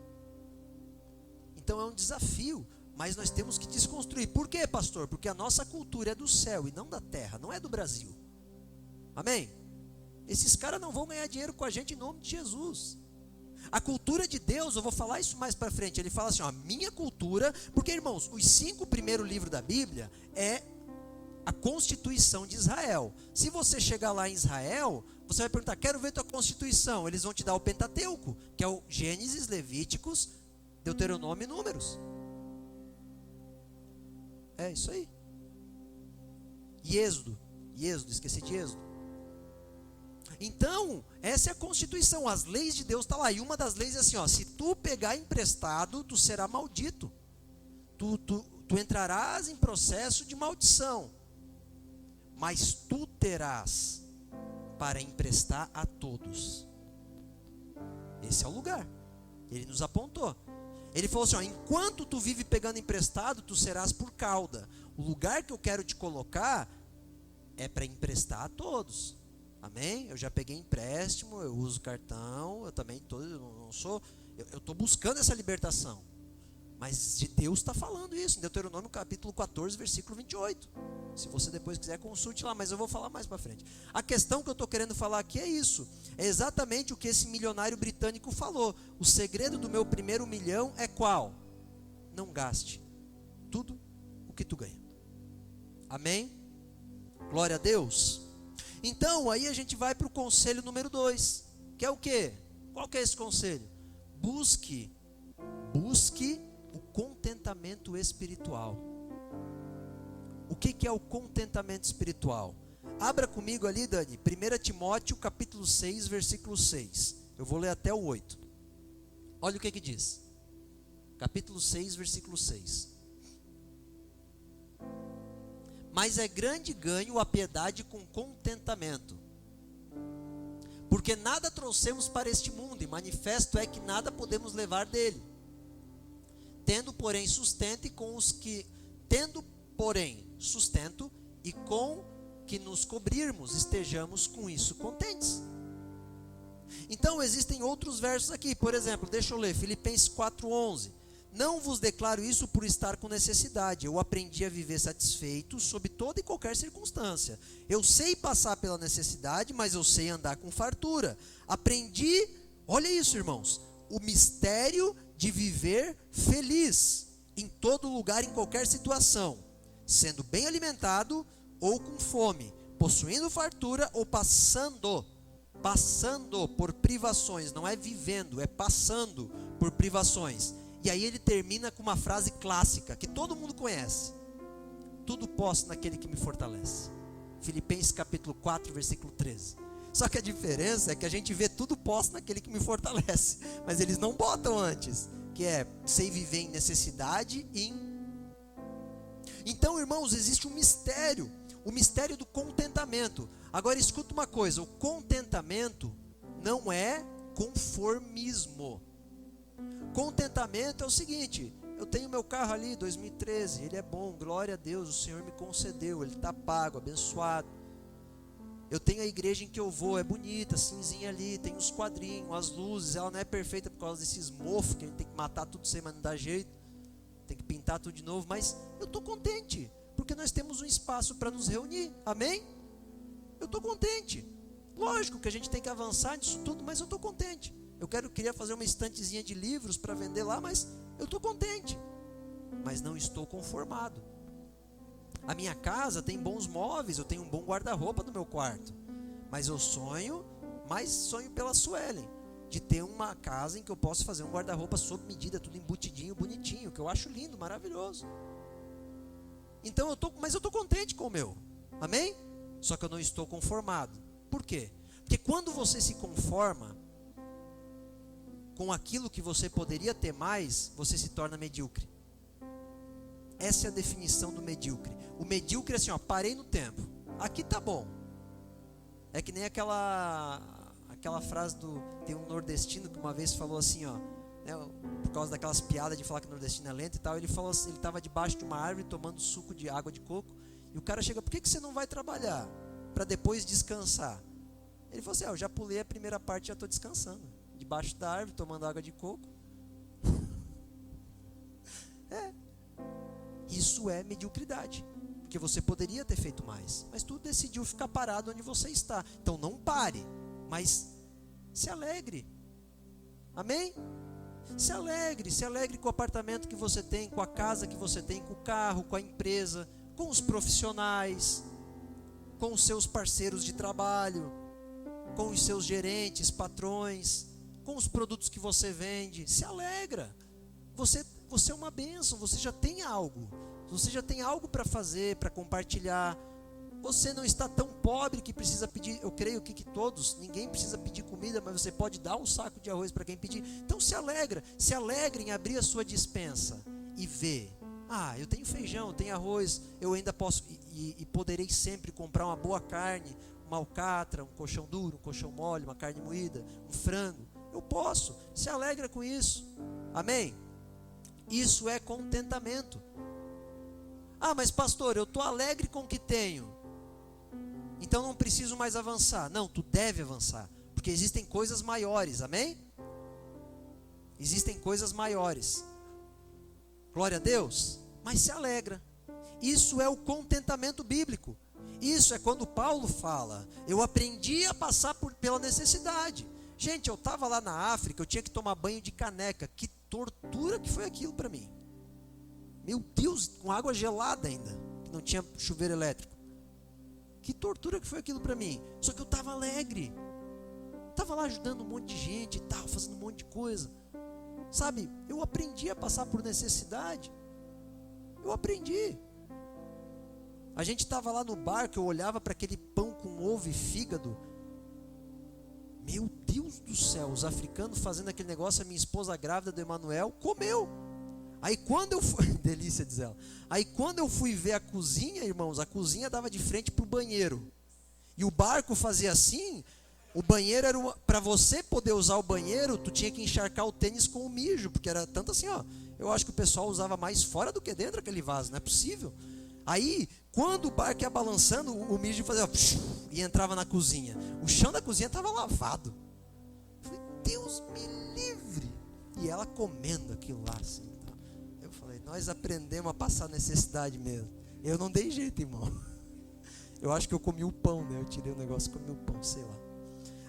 Então é um desafio, mas nós temos que desconstruir. Por quê, pastor? Porque a nossa cultura é do céu e não da terra, não é do Brasil. Amém? Esses caras não vão ganhar dinheiro com a gente em nome de Jesus. A cultura de Deus, eu vou falar isso mais para frente, ele fala assim, ó, minha cultura, porque irmãos, os 5 primeiros livros da Bíblia é a Constituição de Israel. Se você chegar lá em Israel, você vai perguntar, quero ver tua Constituição. Eles vão te dar o Pentateuco, que é o Gênesis, Levíticos, Deuteronômio e Números. É isso aí. E Êxodo, esqueci de Êxodo. Então, essa é a Constituição, as leis de Deus estão lá. E uma das leis é assim, ó, se tu pegar emprestado, tu será maldito. Tu entrarás em processo de maldição. Mas tu terás para emprestar a todos. Esse é o lugar. Ele nos apontou. Ele falou assim, ó, enquanto tu vive pegando emprestado, tu serás por cauda. O lugar que eu quero te colocar é para emprestar a todos. Amém? Eu já peguei empréstimo, eu uso cartão, eu também estou buscando essa libertação. Mas de Deus está falando isso, em Deuteronômio capítulo 14, versículo 28. Se você depois quiser, consulte lá, mas eu vou falar mais para frente. A questão que eu estou querendo falar aqui é isso. É exatamente o que esse milionário britânico falou. O segredo do meu primeiro milhão é qual? Não gaste tudo o que tu ganha. Amém? Glória a Deus. Então, aí a gente vai para o conselho número 2, que é o quê? Qual que é esse conselho? Busque o contentamento espiritual. O que é o contentamento espiritual? Abra comigo ali, Dani, 1 Timóteo capítulo 6, versículo 6. Eu vou ler até o 8. Olha o que diz. Capítulo 6, versículo 6. Mas é grande ganho a piedade com contentamento. Porque nada trouxemos para este mundo, e manifesto é que nada podemos levar dele. Tendo, porém, sustento e com que nos cobrirmos, estejamos com isso contentes. Então, existem outros versos aqui. Por exemplo, deixa eu ler, Filipenses 4:11. Não vos declaro isso por estar com necessidade. Eu aprendi a viver satisfeito sob toda e qualquer circunstância. Eu sei passar pela necessidade, mas eu sei andar com fartura. Aprendi, olha isso, irmãos, o mistério de viver feliz em todo lugar, em qualquer situação, sendo bem alimentado ou com fome, possuindo fartura ou passando por privações. Não é vivendo, é passando por privações. E aí ele termina com uma frase clássica, que todo mundo conhece. Tudo posso naquele que me fortalece. Filipenses capítulo 4, versículo 13. Só que a diferença é que a gente vê tudo posso naquele que me fortalece. Mas eles não botam antes, que é sei viver em necessidade e em Então, irmãos, existe um mistério, o mistério do contentamento. Agora escuta uma coisa, o contentamento não é conformismo. Contentamento é o seguinte: eu tenho meu carro ali, 2013, ele é bom, glória a Deus, o Senhor me concedeu, ele está pago, abençoado. Eu tenho a igreja em que eu vou, é bonita, cinzinha ali, tem os quadrinhos, as luzes, ela não é perfeita por causa desses mofos, que a gente tem que matar tudo sem, mas não dá jeito, tem que pintar tudo de novo, mas eu estou contente, porque nós temos um espaço para nos reunir, amém? Eu estou contente. Lógico que a gente tem que avançar nisso tudo, mas eu estou contente. Queria fazer uma estantezinha de livros para vender lá, mas eu estou contente. Mas não estou conformado. A minha casa tem bons móveis, eu tenho um bom guarda-roupa no meu quarto. Mas eu sonho pela Suelen, de ter uma casa em que eu possa fazer um guarda-roupa sob medida, tudo embutidinho, bonitinho, que eu acho lindo, maravilhoso. Então mas eu estou contente com o meu, amém? Só que eu não estou conformado. Por quê? Porque quando você se conforma com aquilo que você poderia ter mais, você se torna medíocre. Essa é a definição do medíocre. O medíocre é assim, parei no tempo. Aqui tá bom. É que nem aquela frase tem um nordestino que uma vez falou assim, por causa daquelas piadas de falar que o nordestino é lento e tal, ele falou assim, ele estava debaixo de uma árvore tomando suco de água de coco, e o cara chega: por que você não vai trabalhar para depois descansar? Ele falou assim: eu já pulei a primeira parte, já estou descansando, debaixo da árvore, tomando água de coco. Isso é mediocridade, porque você poderia ter feito mais, mas tu decidiu ficar parado onde você está. Então não pare, mas se alegre, amém? Se alegre com o apartamento que você tem, com a casa que você tem, com o carro, com a empresa, com os profissionais, com os seus parceiros de trabalho, com os seus gerentes, patrões, com os produtos que você vende. Se alegra. Você é uma bênção, você já tem algo para fazer, para compartilhar. Você não está tão pobre que precisa pedir. Eu creio que todos, ninguém precisa pedir comida, mas você pode dar um saco de arroz para quem pedir. Então se alegre em abrir a sua despensa e ver: eu tenho feijão, eu tenho arroz, eu ainda posso e poderei sempre comprar uma boa carne, uma alcatra, um colchão duro, um colchão mole, uma carne moída, um frango. Eu posso. Se alegra com isso, amém? Isso é contentamento. Mas pastor, eu estou alegre com o que tenho, então não preciso mais avançar. Não, tu deve avançar, porque existem coisas maiores, amém? Existem coisas maiores, glória a Deus. Mas se alegra. Isso é o contentamento bíblico. Isso é quando Paulo fala: eu aprendi a passar pela necessidade. Gente, eu estava lá na África, eu tinha que tomar banho de caneca. Que tortura que foi aquilo para mim. Meu Deus, com água gelada ainda, que não tinha chuveiro elétrico. Que tortura que foi aquilo para mim. Só que eu estava alegre. Estava lá ajudando um monte de gente e tal, fazendo um monte de coisa. Sabe, eu aprendi a passar por necessidade. Eu aprendi. A gente estava lá no barco, eu olhava para aquele pão com ovo e fígado. Meu Deus do céu, os africanos fazendo aquele negócio, a minha esposa grávida do Emanuel comeu. Aí quando eu fui, delícia, diz ela. Aí quando eu fui ver a cozinha, irmãos, a cozinha dava de frente para o banheiro. E o barco fazia assim, o banheiro era para você poder usar o banheiro, tu tinha que encharcar o tênis com o mijo, porque era tanto assim, eu acho que o pessoal usava mais fora do que dentro aquele vaso, não é possível. Aí, quando o barco ia balançando, o mijo fazia e entrava na cozinha. O chão da cozinha estava lavado. Eu falei: Deus me livre. E ela comendo aquilo lá assim. Eu falei: nós aprendemos a passar necessidade mesmo. Eu não dei jeito, irmão. Eu acho que eu comi o pão, né? Eu tirei o negócio e comi o pão, sei lá.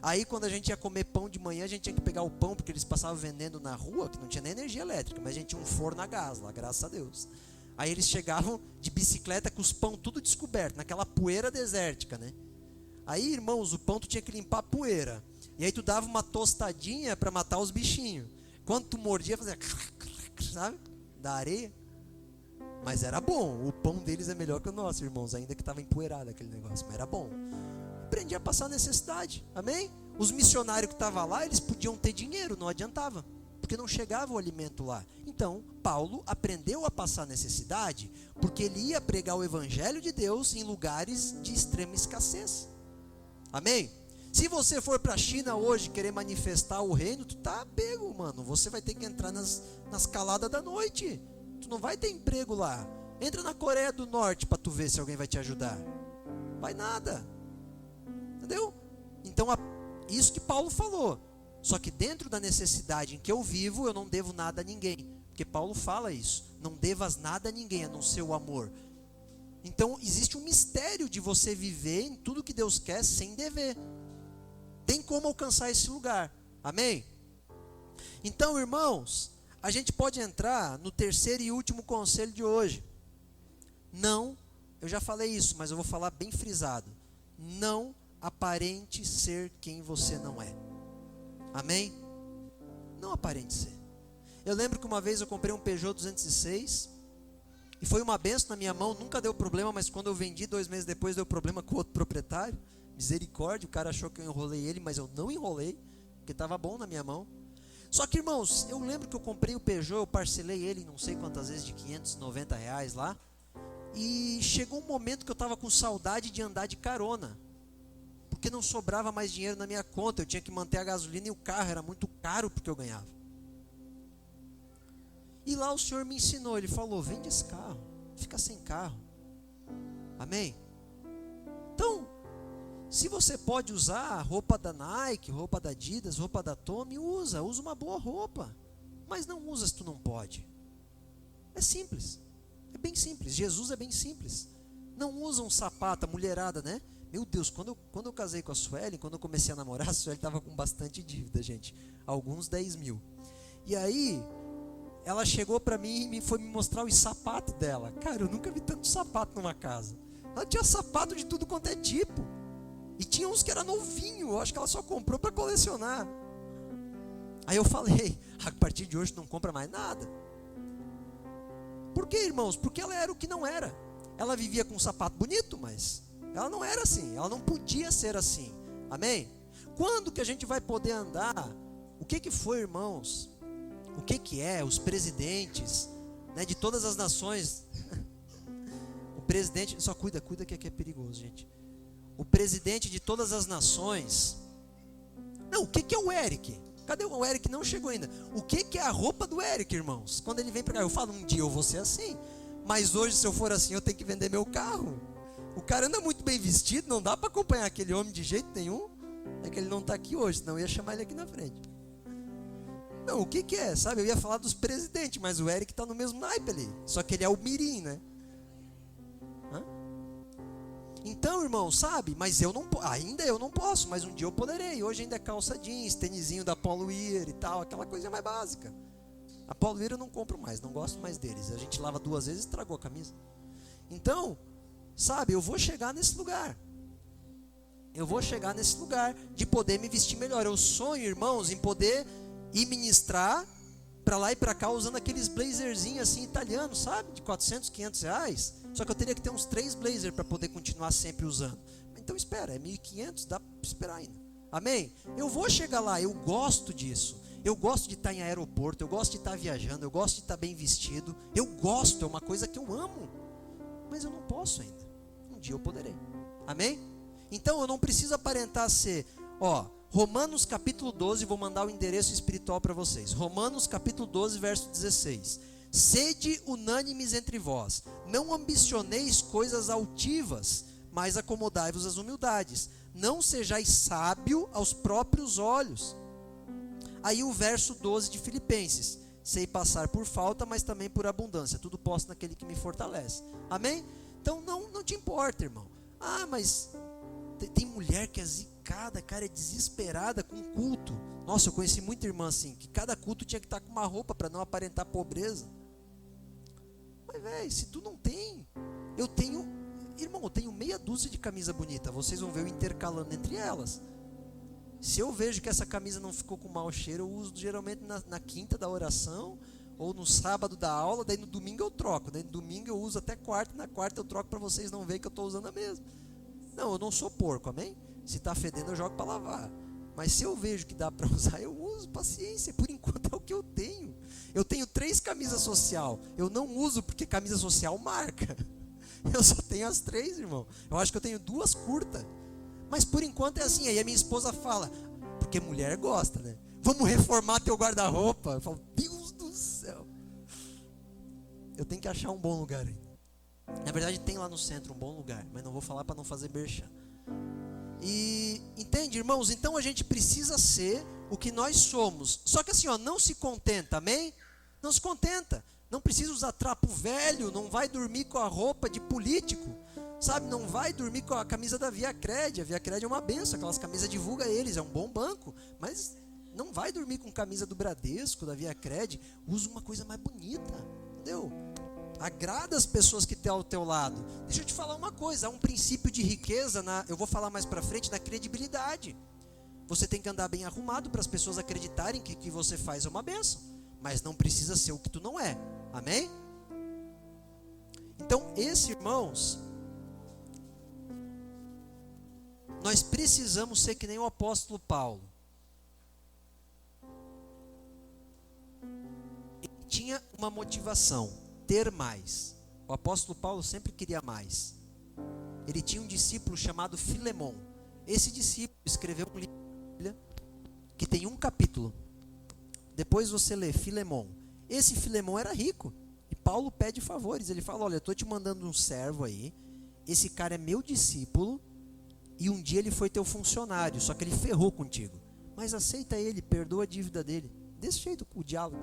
Aí quando a gente ia comer pão de manhã, a gente tinha que pegar o pão, porque eles passavam vendendo na rua, que não tinha nem energia elétrica, mas a gente tinha um forno a gás lá, graças a Deus. Aí eles chegavam de bicicleta com os pão tudo descoberto, naquela poeira desértica, né? Aí, irmãos, o pão tu tinha que limpar a poeira. E aí tu dava uma tostadinha para matar os bichinhos. Quando tu mordia, fazia, sabe? Da areia. Mas era bom. O pão deles é melhor que o nosso, irmãos, ainda que estava empoeirado aquele negócio, mas era bom. Aprendi a passar necessidade, amém? Os missionários que estavam lá, eles podiam ter dinheiro, não adiantava. porque não chegava o alimento lá. Então, Paulo aprendeu a passar necessidade, porque ele ia pregar o evangelho de Deus em lugares de extrema escassez. Amém? Se você for para a China hoje querer manifestar o reino, tu tá pego, mano. Você vai ter que entrar nas caladas da noite. Tu não vai ter emprego lá. Entra na Coreia do Norte para tu ver se alguém vai te ajudar. Vai nada. Entendeu? Então, isso que Paulo falou. Só que dentro da necessidade em que eu vivo, eu não devo nada a ninguém. Porque Paulo fala isso. Não devas nada a ninguém, a não ser o amor. Então, existe um mistério de você viver em tudo que Deus quer sem dever. Tem como alcançar esse lugar. Amém? Então, irmãos, a gente pode entrar no terceiro e último conselho de hoje. Não, eu já falei isso, mas eu vou falar bem frisado. Não aparente ser quem você não é. Amém? Não aparente ser. Eu lembro que uma vez eu comprei um Peugeot 206 e foi uma benção na minha mão, nunca deu problema, mas quando eu vendi 2 meses depois deu problema com o outro proprietário. Misericórdia, o cara achou que eu enrolei ele, mas eu não enrolei, porque estava bom na minha mão. Só que, irmãos, eu lembro que eu comprei o Peugeot, eu parcelei ele não sei quantas vezes de R$590 lá, e chegou um momento que eu estava com saudade de andar de carona, porque não sobrava mais dinheiro na minha conta, eu tinha que manter a gasolina e o carro era muito caro porque eu ganhava. E lá o Senhor me ensinou, Ele falou, vende esse carro, fica sem carro. Amém? Então, se você pode usar roupa da Nike, roupa da Adidas, roupa da Tommy, usa uma boa roupa. Mas não usa se tu não pode. É simples, é bem simples, Jesus é bem simples. Não usa um sapato, a mulherada, né? Meu Deus, quando eu casei com a Sueli, quando eu comecei a namorar, a Sueli estava com bastante dívida, gente. Alguns 10 mil. E aí, ela chegou para mim e foi me mostrar os sapatos dela. Cara, eu nunca vi tanto sapato numa casa. Ela tinha sapato de tudo quanto é tipo. E tinha uns que era novinho, eu acho que ela só comprou para colecionar. Aí eu falei, a partir de hoje não compra mais nada. Por quê, irmãos? Porque ela era o que não era. Ela vivia com um sapato bonito, mas ela não era assim, ela não podia ser assim. Amém? Quando que a gente vai poder andar? O que foi, irmãos? O que é os presidentes, né, de todas as nações? O presidente, só cuida que aqui é perigoso, gente. O presidente de todas as nações. Não, o que é o Eric? Cadê o Eric? Não chegou ainda. O que é a roupa do Eric, irmãos? Quando ele vem para cá, eu falo, um dia eu vou ser assim. Mas hoje, se eu for assim, eu tenho que vender meu carro. O cara anda muito bem vestido, não dá para acompanhar aquele homem de jeito nenhum. É que ele não está aqui hoje, senão eu ia chamar ele aqui na frente. Não, o que é? Sabe, eu ia falar dos presidentes, mas o Eric está no mesmo naipe ali. Só que ele é o mirim, né? Então, irmão, sabe, mas ainda eu não posso, mas um dia eu poderei. Hoje ainda é calça jeans, tênisinho da Polo Wear e tal, aquela coisa mais básica. A Polo Wear eu não compro mais, não gosto mais deles. A gente lava 2 vezes e estragou a camisa. Então, sabe, eu vou chegar nesse lugar. Eu vou chegar nesse lugar de poder me vestir melhor. Eu sonho, irmãos, em poder ir ministrar para lá e para cá usando aqueles blazerzinhos assim italianos, sabe? De 400, 500 reais. Só que eu teria que ter uns 3 blazers para poder continuar sempre usando. Então espera, é 1.500, dá para esperar ainda. Amém? Eu vou chegar lá, eu gosto disso. Eu gosto de estar em aeroporto, eu gosto de estar viajando, eu gosto de estar bem vestido. Eu gosto, é uma coisa que eu amo. Mas eu não posso ainda. Um dia eu poderei. Amém? Então eu não preciso aparentar ser, Romanos capítulo 12, vou mandar o endereço espiritual para vocês. Romanos capítulo 12, verso 16. Sede unânimes entre vós, não ambicioneis coisas altivas, mas acomodai-vos às humildades. Não sejais sábio aos próprios olhos. Aí o verso 12 de Filipenses. Sei passar por falta, mas também por abundância. Tudo posso naquele que me fortalece. Amém? Então não te importa, irmão. Mas tem mulher que é zicada, cara, é desesperada com culto. Nossa, eu conheci muita irmã assim, que cada culto tinha que estar com uma roupa para não aparentar pobreza. Mas, velho, se tu não tem, eu tenho meia dúzia de camisa bonita. Vocês vão ver eu intercalando entre elas. Se eu vejo que essa camisa não ficou com mau cheiro, eu uso geralmente na quinta da oração, ou no sábado da aula, daí no domingo eu troco. Daí no domingo eu uso até quarta, na quarta eu troco para vocês não verem que eu estou usando a mesma. Não, eu não sou porco, amém? Se está fedendo eu jogo para lavar. Mas se eu vejo que dá para usar, eu uso, paciência. Por enquanto é o que eu tenho. Eu tenho 3 camisas social. Eu não uso porque camisa social marca. Eu só tenho as 3, irmão. Eu acho que eu tenho 2 curtas. Mas por enquanto é assim. Aí a minha esposa fala, porque mulher gosta, né? Vamos reformar teu guarda-roupa. Eu falo, Deus do céu. Eu tenho que achar um bom lugar aí. Na verdade tem lá no centro um bom lugar, mas não vou falar para não fazer merchan. E entende, irmãos? Então a gente precisa ser o que nós somos. Só que assim, ó, não se contenta, amém? Não se contenta. Não precisa usar trapo velho, não vai dormir com a roupa de político, sabe? Não vai dormir com a camisa da Via Cred. A Via Cred é uma benção, aquelas camisas divulga eles, é um bom banco, mas não vai dormir com camisa do Bradesco, da Via Cred. Usa uma coisa mais bonita, entendeu? Agrada as pessoas que estão ao teu lado. Deixa eu te falar uma coisa, há um princípio de riqueza, eu vou falar mais para frente, na credibilidade. Você tem que andar bem arrumado para as pessoas acreditarem que o que você faz é uma bênção, mas não precisa ser o que tu não é, amém? Então, irmãos, nós precisamos ser que nem o apóstolo Paulo. Ele tinha uma motivação, ter mais. O apóstolo Paulo sempre queria mais. Ele tinha um discípulo chamado Filemon. Esse discípulo escreveu um livro que tem um capítulo. Depois você lê Filemon. Esse Filemon era rico e Paulo pede favores. Ele fala, olha, eu estou te mandando um servo aí, esse cara é meu discípulo e um dia ele foi teu funcionário, só que ele ferrou contigo, mas aceita ele, perdoa a dívida dele. Desse jeito o diálogo.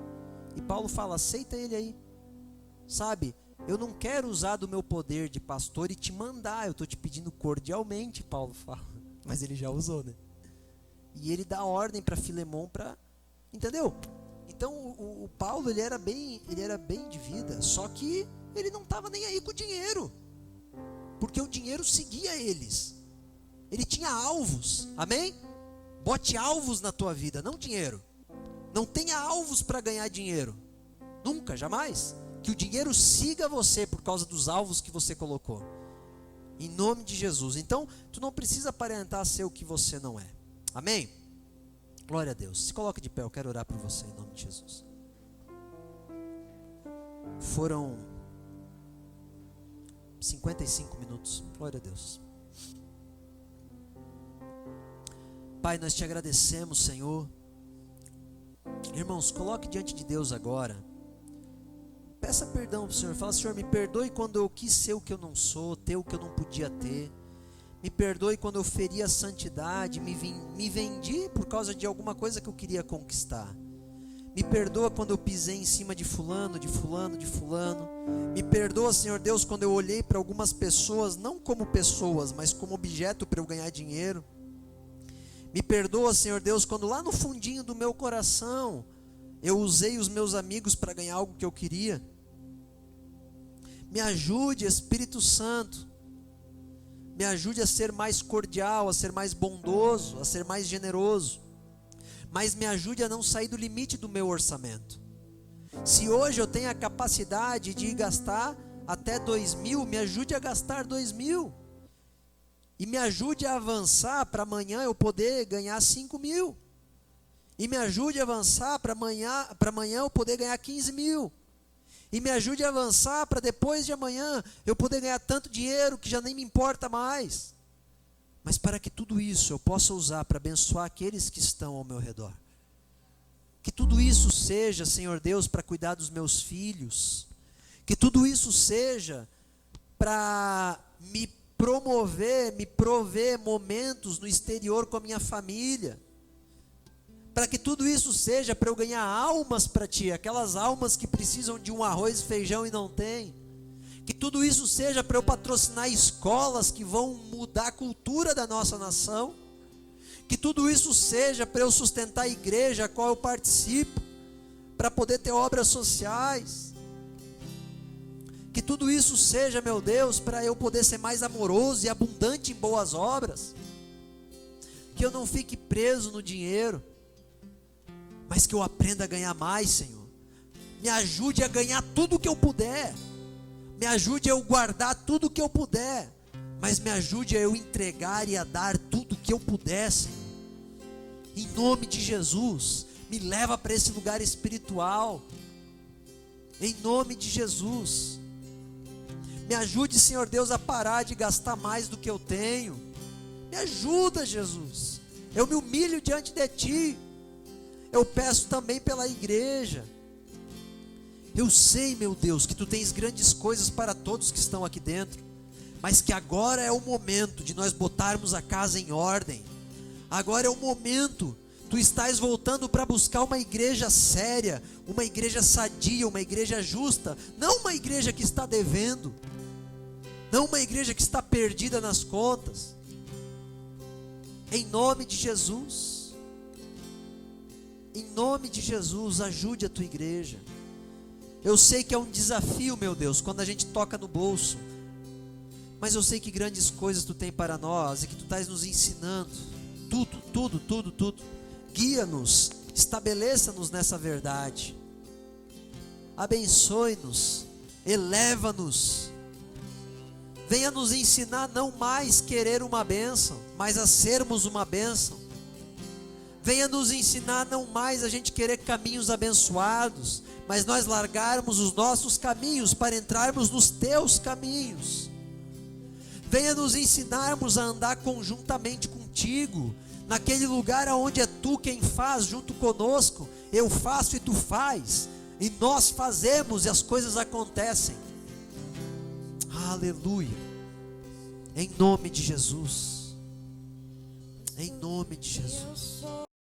E Paulo fala, aceita ele aí. Sabe, eu não quero usar do meu poder de pastor e te mandar, eu estou te pedindo cordialmente, Paulo fala. Mas ele já usou, né? E ele dá ordem para Filemon, entendeu? Então o Paulo ele era bem de vida, só que ele não estava nem aí com o dinheiro, porque o dinheiro seguia eles. Ele tinha alvos, amém? Bote alvos na tua vida, não dinheiro. Não tenha alvos para ganhar dinheiro, nunca, jamais. Que o dinheiro siga você por causa dos alvos que você colocou. Em nome de Jesus. Então, tu não precisa aparentar ser o que você não é. Amém? Glória a Deus. Se coloque de pé, eu quero orar por você em nome de Jesus. Foram 55 minutos. Glória a Deus. Pai, nós te agradecemos, Senhor. Irmãos, coloque diante de Deus agora. Peça perdão para o Senhor. Fala, Senhor, me perdoe quando eu quis ser o que eu não sou, ter o que eu não podia ter. Me perdoe quando eu feri a santidade, me vendi por causa de alguma coisa que eu queria conquistar. Me perdoa quando eu pisei em cima de fulano, de fulano, de fulano. Me perdoa, Senhor Deus, quando eu olhei para algumas pessoas, não como pessoas, mas como objeto para eu ganhar dinheiro. Me perdoa, Senhor Deus, quando lá no fundinho do meu coração, eu usei os meus amigos para ganhar algo que eu queria. Me ajude, Espírito Santo. Me ajude a ser mais cordial, a ser mais bondoso, a ser mais generoso. Mas me ajude a não sair do limite do meu orçamento. Se hoje eu tenho a capacidade de gastar até 2.000, me ajude a gastar 2.000. E me ajude a avançar para amanhã eu poder ganhar 5.000. E me ajude a avançar para amanhã eu poder ganhar 15.000. E me ajude a avançar para depois de amanhã eu poder ganhar tanto dinheiro que já nem me importa mais. Mas para que tudo isso eu possa usar para abençoar aqueles que estão ao meu redor. Que tudo isso seja, Senhor Deus, para cuidar dos meus filhos. Que tudo isso seja para me prover momentos no exterior com a minha família. Para que tudo isso seja para eu ganhar almas para Ti, aquelas almas que precisam de um arroz e feijão e não tem. Que tudo isso seja para eu patrocinar escolas que vão mudar a cultura da nossa nação. Que tudo isso seja para eu sustentar a igreja a qual eu participo, para poder ter obras sociais. Que tudo isso seja, meu Deus, para eu poder ser mais amoroso e abundante em boas obras. Que eu não fique preso no dinheiro, mas que eu aprenda a ganhar mais, Senhor. Me ajude a ganhar tudo que eu puder. Me ajude a eu guardar tudo que eu puder. Mas me ajude a eu entregar e a dar tudo que eu puder, Senhor. Em nome de Jesus. Me leva para esse lugar espiritual. Em nome de Jesus. Me ajude, Senhor Deus, a parar de gastar mais do que eu tenho. Me ajuda, Jesus. Eu me humilho diante de Ti. Eu peço também pela igreja. Eu sei, meu Deus, que Tu tens grandes coisas para todos que estão aqui dentro, mas que agora é o momento de nós botarmos a casa em ordem. Agora é o momento. Tu estás voltando para buscar uma igreja séria, uma igreja sadia, uma igreja justa, não uma igreja que está devendo, não uma igreja que está perdida nas contas. Em nome de Jesus, em nome de Jesus, ajude a tua igreja. Eu sei que é um desafio, meu Deus, quando a gente toca no bolso, mas eu sei que grandes coisas Tu tem para nós e que Tu estás nos ensinando, tudo. Guia-nos, estabeleça-nos nessa verdade, abençoe-nos, eleva-nos, venha nos ensinar não mais querer uma bênção, mas a sermos uma bênção. Venha nos ensinar não mais a gente querer caminhos abençoados, mas nós largarmos os nossos caminhos para entrarmos nos Teus caminhos. Venha nos ensinarmos a andar conjuntamente contigo, naquele lugar onde é Tu quem faz junto conosco. Eu faço e Tu faz, e nós fazemos e as coisas acontecem. Aleluia. Em nome de Jesus. Em nome de Jesus.